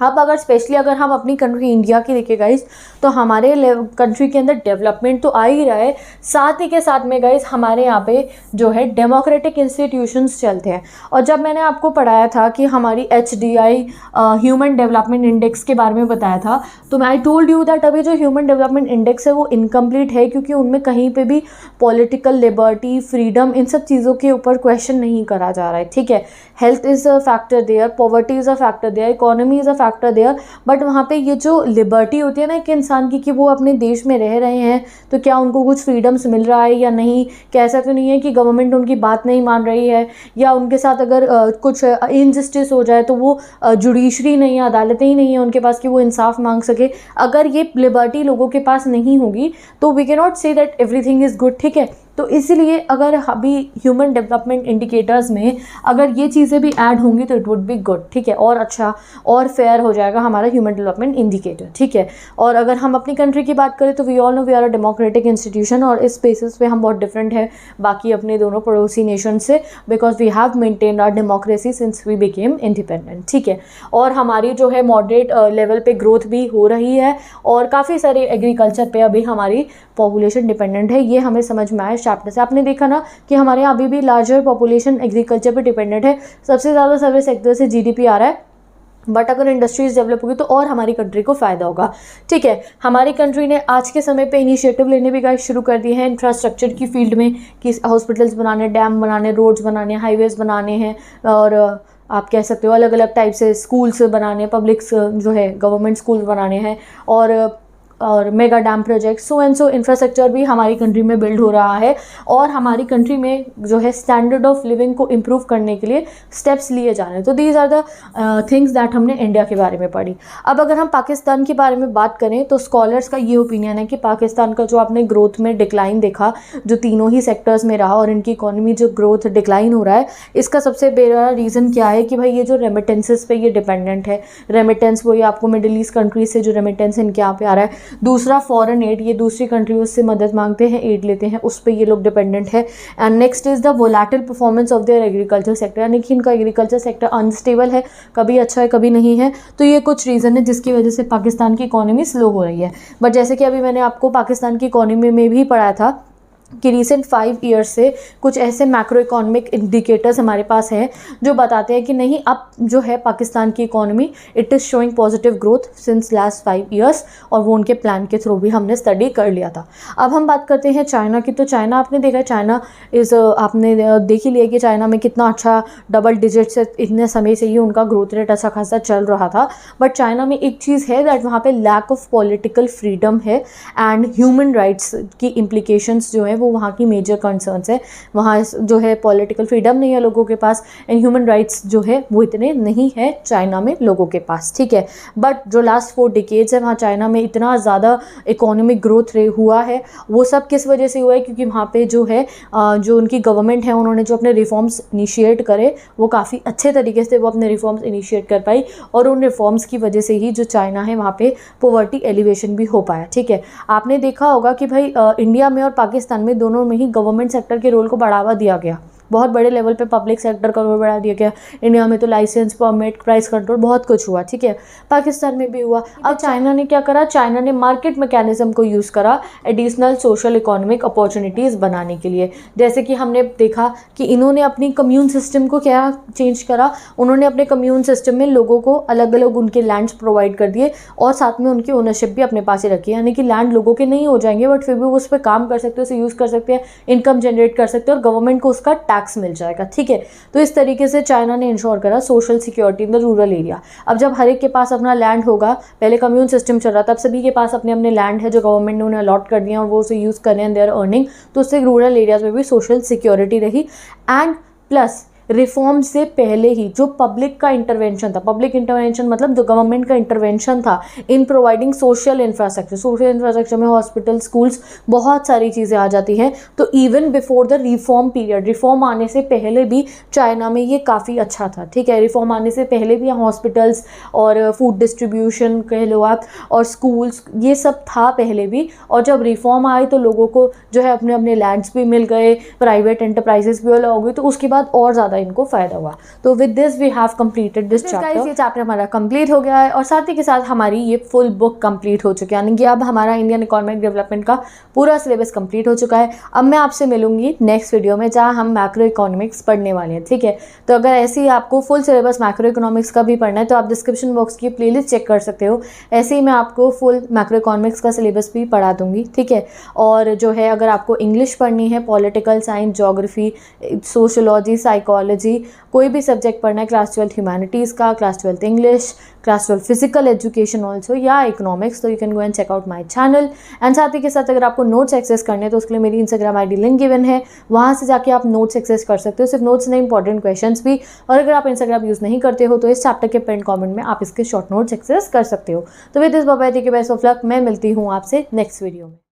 [SPEAKER 1] अब अगर स्पेशली अगर हम अपनी कंट्री इंडिया की देखें गाइस, तो हमारे कंट्री के अंदर डेवलपमेंट तो आ ही रहा है, साथ ही के साथ में गाइस हमारे यहाँ पे जो है डेमोक्रेटिक इंस्टीट्यूशंस चलते हैं। और जब मैंने आपको पढ़ाया था कि हमारी HDI ह्यूमन डेवलपमेंट इंडेक्स के बारे में बताया था, तो आई टोल्ड यू दैट अभी जो ह्यूमन डेवलपमेंट इंडेक्स है वो इनकम्प्लीट है, क्योंकि उनमें कहीं पे भी पॉलिटिकल लिबर्टी, फ्रीडम, इन सब चीज़ों के ऊपर क्वेश्चन नहीं करा जा रहा है। ठीक है, health is a factor there, poverty is a factor there, economy is a factor there, but वहाँ पे ये जो लिबर्टी होती है ना एक इंसान की, कि वो अपने देश में रह रहे हैं तो क्या उनको कुछ फ्रीडम्स मिल रहा है या नहीं, क्या ऐसा तो नहीं है कि गवर्नमेंट उनकी बात नहीं मान रही है, या उनके साथ अगर कुछ इनजस्टिस हो जाए तो वो जुडिशरी नहीं है, अदालतें ही नहीं है उनके पास कि वो इंसाफ मांग सके। अगर ये लिबर्टी लोगों के पास नहीं होगी तो we can not say that everything is good. ठीक है, तो इसीलिए अगर अभी ह्यूमन डेवलपमेंट इंडिकेटर्स में अगर ये चीज़ें भी ऐड होंगी तो इट वुड बी गुड। ठीक है, और अच्छा और फेयर हो जाएगा हमारा ह्यूमन डेवलपमेंट इंडिकेटर। ठीक है, और अगर हम अपनी कंट्री की बात करें तो we all know we are a democratic institution, और इस बेसिस पे हम बहुत डिफरेंट है बाकी अपने दोनों पड़ोसी नेशन से, because we have maintained our democracy since we became independent. ठीक है, और हमारी जो है मॉडरेट लेवल पे ग्रोथ भी हो रही है, और काफ़ी सारे एग्रीकल्चर पे अभी हमारी पॉपुलेशन डिपेंडेंट है। ये हमें समझ में आया चैप्टर से। आपने देखा ना कि हमारे यहाँ अभी भी लार्जर पॉपुलेशन एग्रीकल्चर पे डिपेंडेंट है, सबसे ज़्यादा सर्विस सेक्टर से GDP आ रहा है, बट अगर इंडस्ट्रीज डेवलप होगी तो और हमारी कंट्री को फ़ायदा होगा। ठीक है, हमारी कंट्री ने आज के समय पे इनिशिएटिव लेने भी गाइस शुरू कर दिए हैं इंफ्रास्ट्रक्चर की फील्ड में, कि हॉस्पिटल्स बनाने, डैम बनाने, रोड्स बनाने, हाईवेज बनाने हैं, और आप कह सकते हो अलग अलग टाइप से स्कूल्स बनाने, पब्लिक जो है गवर्नमेंट स्कूल बनाने हैं, और mega dam project, so and so infrastructure भी हमारी कंट्री में बिल्ड हो रहा है, और हमारी कंट्री में जो है स्टैंडर्ड ऑफ लिविंग को इम्प्रूव करने के लिए स्टेप्स लिए जा रहे हैं। तो these are the things that हमने इंडिया के बारे में पढ़ी। अब अगर हम पाकिस्तान के बारे में बात करें तो स्कॉलर्स का ये ओपिनियन है कि पाकिस्तान का जो आपने ग्रोथ में डिक्लाइन देखा, जो तीनों ही सेक्टर्स में रहा, और इनकी इकोनॉमी जो ग्रोथ डिक्लाइन हो रहा है, इसका सबसे बड़ा रीज़न क्या है कि भाई ये जो रेमिटेंसेस पे ये डिपेंडेंट है। रेमिटेंस वही आपको मिडिल ईस्ट कंट्रीज से जो रेमिटेंस इनके यहाँ पे आ रहा है, दूसरा फॉरेन एड, ये दूसरी कंट्री उससे मदद मांगते हैं, एड लेते हैं, उस पर ये लोग डिपेंडेंट है। And next is the volatile performance of their agriculture sector, यानी कि इनका एग्रीकल्चर सेक्टर अनस्टेबल है, कभी अच्छा है कभी नहीं है। तो ये कुछ रीज़न है जिसकी वजह से पाकिस्तान की इकोनॉमी स्लो हो रही है। बट जैसे कि अभी मैंने आपको पाकिस्तान की इकोनॉमी में भी पढ़ाया था कि रिसेंट 5 ईयर्स से कुछ ऐसे मैक्रो इकोनॉमिक इंडिकेटर्स हमारे पास हैं जो बताते हैं कि नहीं, अब जो है पाकिस्तान की economy it is showing positive growth since last 5 years, और वो उनके प्लान के थ्रू भी हमने स्टडी कर लिया था। अब हम बात करते हैं चाइना की। तो चाइना आपने देखा, चाइना आपने देख ही लिया कि चाइना में कितना अच्छा डबल डिजिट से इतने समय से ही उनका ग्रोथ रेट अच्छा खासा चल रहा था। बट चाइना में एक चीज़ है दैट वहाँ पे लैक ऑफ पॉलिटिकल फ्रीडम है, एंड ह्यूमन राइट्स की इम्प्लीकेशंस जो है वो वहाँ की मेजर कंसर्न्स है। वहाँ जो है पॉलिटिकल फ्रीडम नहीं है लोगों के पास, एंड ह्यूमन राइट्स जो है वो इतने नहीं है चाइना में लोगों के पास। ठीक है, बट जो लास्ट 4 डिकेड्स है वहाँ चाइना में इतना ज़्यादा इकोनॉमिक ग्रोथ हुआ है, वो सब किस वजह से हुआ है, क्योंकि वहाँ पे जो है जो उनकी गवर्नमेंट है उन्होंने जो अपने रिफॉर्म्स इनिशिएट करे वो काफ़ी अच्छे तरीके से वो अपने रिफॉर्म्स इनिशिएट कर पाई, और उन रिफॉर्म्स की वजह से ही जो चाइना है वहाँ पे पॉवर्टी एलिवेशन भी हो पाया। ठीक है, आपने देखा होगा कि भाई इंडिया में और पाकिस्तान में दोनों में ही गवर्नमेंट सेक्टर के रोल को बढ़ावा दिया गया, बहुत बड़े लेवल पे पब्लिक सेक्टर का रोल बढ़ा दिया गया। इंडिया में तो लाइसेंस, परमिट, प्राइस कंट्रोल बहुत कुछ हुआ। ठीक है, पाकिस्तान में भी हुआ। अब चाइना ने क्या करा, चाइना ने मार्केट मैकेनिज्म को यूज़ करा एडिशनल सोशल इकोनॉमिक अपॉर्चुनिटीज़ बनाने के लिए। जैसे कि हमने देखा कि इन्होंने अपनी कम्यून सिस्टम को क्या चेंज करा, उन्होंने अपने कम्यून सिस्टम में लोगों को अलग अलग उनके लैंड्स प्रोवाइड कर दिए, और साथ में उनकी ओनरशिप भी अपने पास ही रखी, यानी कि लैंड लोगों के नहीं हो जाएंगे बट फिर भी वो उस पर काम कर सकते हैं, उसे यूज़ कर सकते हैं, इनकम जनरेट कर सकते हैं, और गवर्नमेंट को उसका टैक्स मिल जाएगा, ठीक है। तो इस तरीके से चाइना ने इंश्योर करा social security in the rural area. अब जब हर एक के पास अपना लैंड होगा, पहले कम्यून सिस्टम चल रहा था, अब सभी के पास अपने अपने लैंड है जो गवर्नमेंट ने उन्हें अलॉट कर दिया और वो उसे यूज़ कर रहे हैं, देयर अर्निंग, तो उससे रूरल एरियाज में भी सोशल सिक्योरिटी रही। एंड प्लस रिफॉर्म से पहले ही जो पब्लिक का इंटरवेंशन था, पब्लिक इंटरवेंशन मतलब जो गवर्नमेंट का इंटरवेंशन था इन प्रोवाइडिंग सोशल इंफ्रास्ट्रक्चर में हॉस्पिटल, स्कूल्स, बहुत सारी चीज़ें आ जाती हैं। तो even before the reform period, reform आने से पहले भी चाइना में ये काफ़ी अच्छा था, ठीक है। रिफॉर्म आने से पहले भी यहाँ हॉस्पिटल्स और फूड डिस्ट्रीब्यूशन कह लो आप, और स्कूल्स, ये सब था पहले भी। और जब रिफॉर्म आए तो लोगों को जो है अपने अपने लैंड्स भी मिल गए, प्राइवेट एंटरप्राइजेस भी अलग हो गई, तो उसके बाद और ज़्यादा इनको फायदा हुआ। तो with this we have completed this chapter. ये चैप्टर हमारा कंप्लीट हो गया है और साथ ही के साथ हमारी ये फुल बुक कंप्लीट हो चुकी है, यानी कि अब हमारा इंडियन इकोनॉमिक डेवलपमेंट का पूरा सिलेबस कंप्लीट हो चुका है। अब मैं आपसे मिलूंगी नेक्स्ट वीडियो में जहाँ हम मैक्रो इकोनॉमिक्स पढ़ने वाले हैं, ठीक है। तो अगर ऐसे ही आपको फुल सिलेबस मैक्रो इकोनॉमिक्स का भी पढ़ना है तो आप डिस्क्रिप्शन बॉक्स की प्लेलिस्ट चेक कर सकते हो। ऐसे ही मैं आपको फुल मैक्रो इकोनॉमिक्स का सिलेबस भी पढ़ा दूंगी, ठीक है। और जो है अगर आपको इंग्लिश पढ़नी है, political science, geography, sociology, psychology, कोई भी सब्जेक्ट पढ़ना है, क्लास 12 ह्यूमैनिटीज़ का, class 12 English, class 12 physical education also, या इकोनॉमिक्स, तो you can go and check out my channel. And साथ ही के साथ अगर आपको नोट्स एक्सेस करने हैं तो उसके लिए मेरी इंस्टाग्राम आईडी लिंक गिवन है, वहाँ से जाके आप नोट्स एक्सेस कर सकते हो। सिर्फ नोट्स नहीं, इंपॉर्टेंट क्वेश्चंस भी। और अगर आप इंस्टाग्राम यूज़ नहीं करते हो तो इस चैप्टर के पिन कमेंट में आप इसके शॉर्ट नोट्स एक्सेस कर सकते हो। तो with this bye bye, take care, best of luck. मैं मिलती हूँ आपसे नेक्स्ट वीडियो में।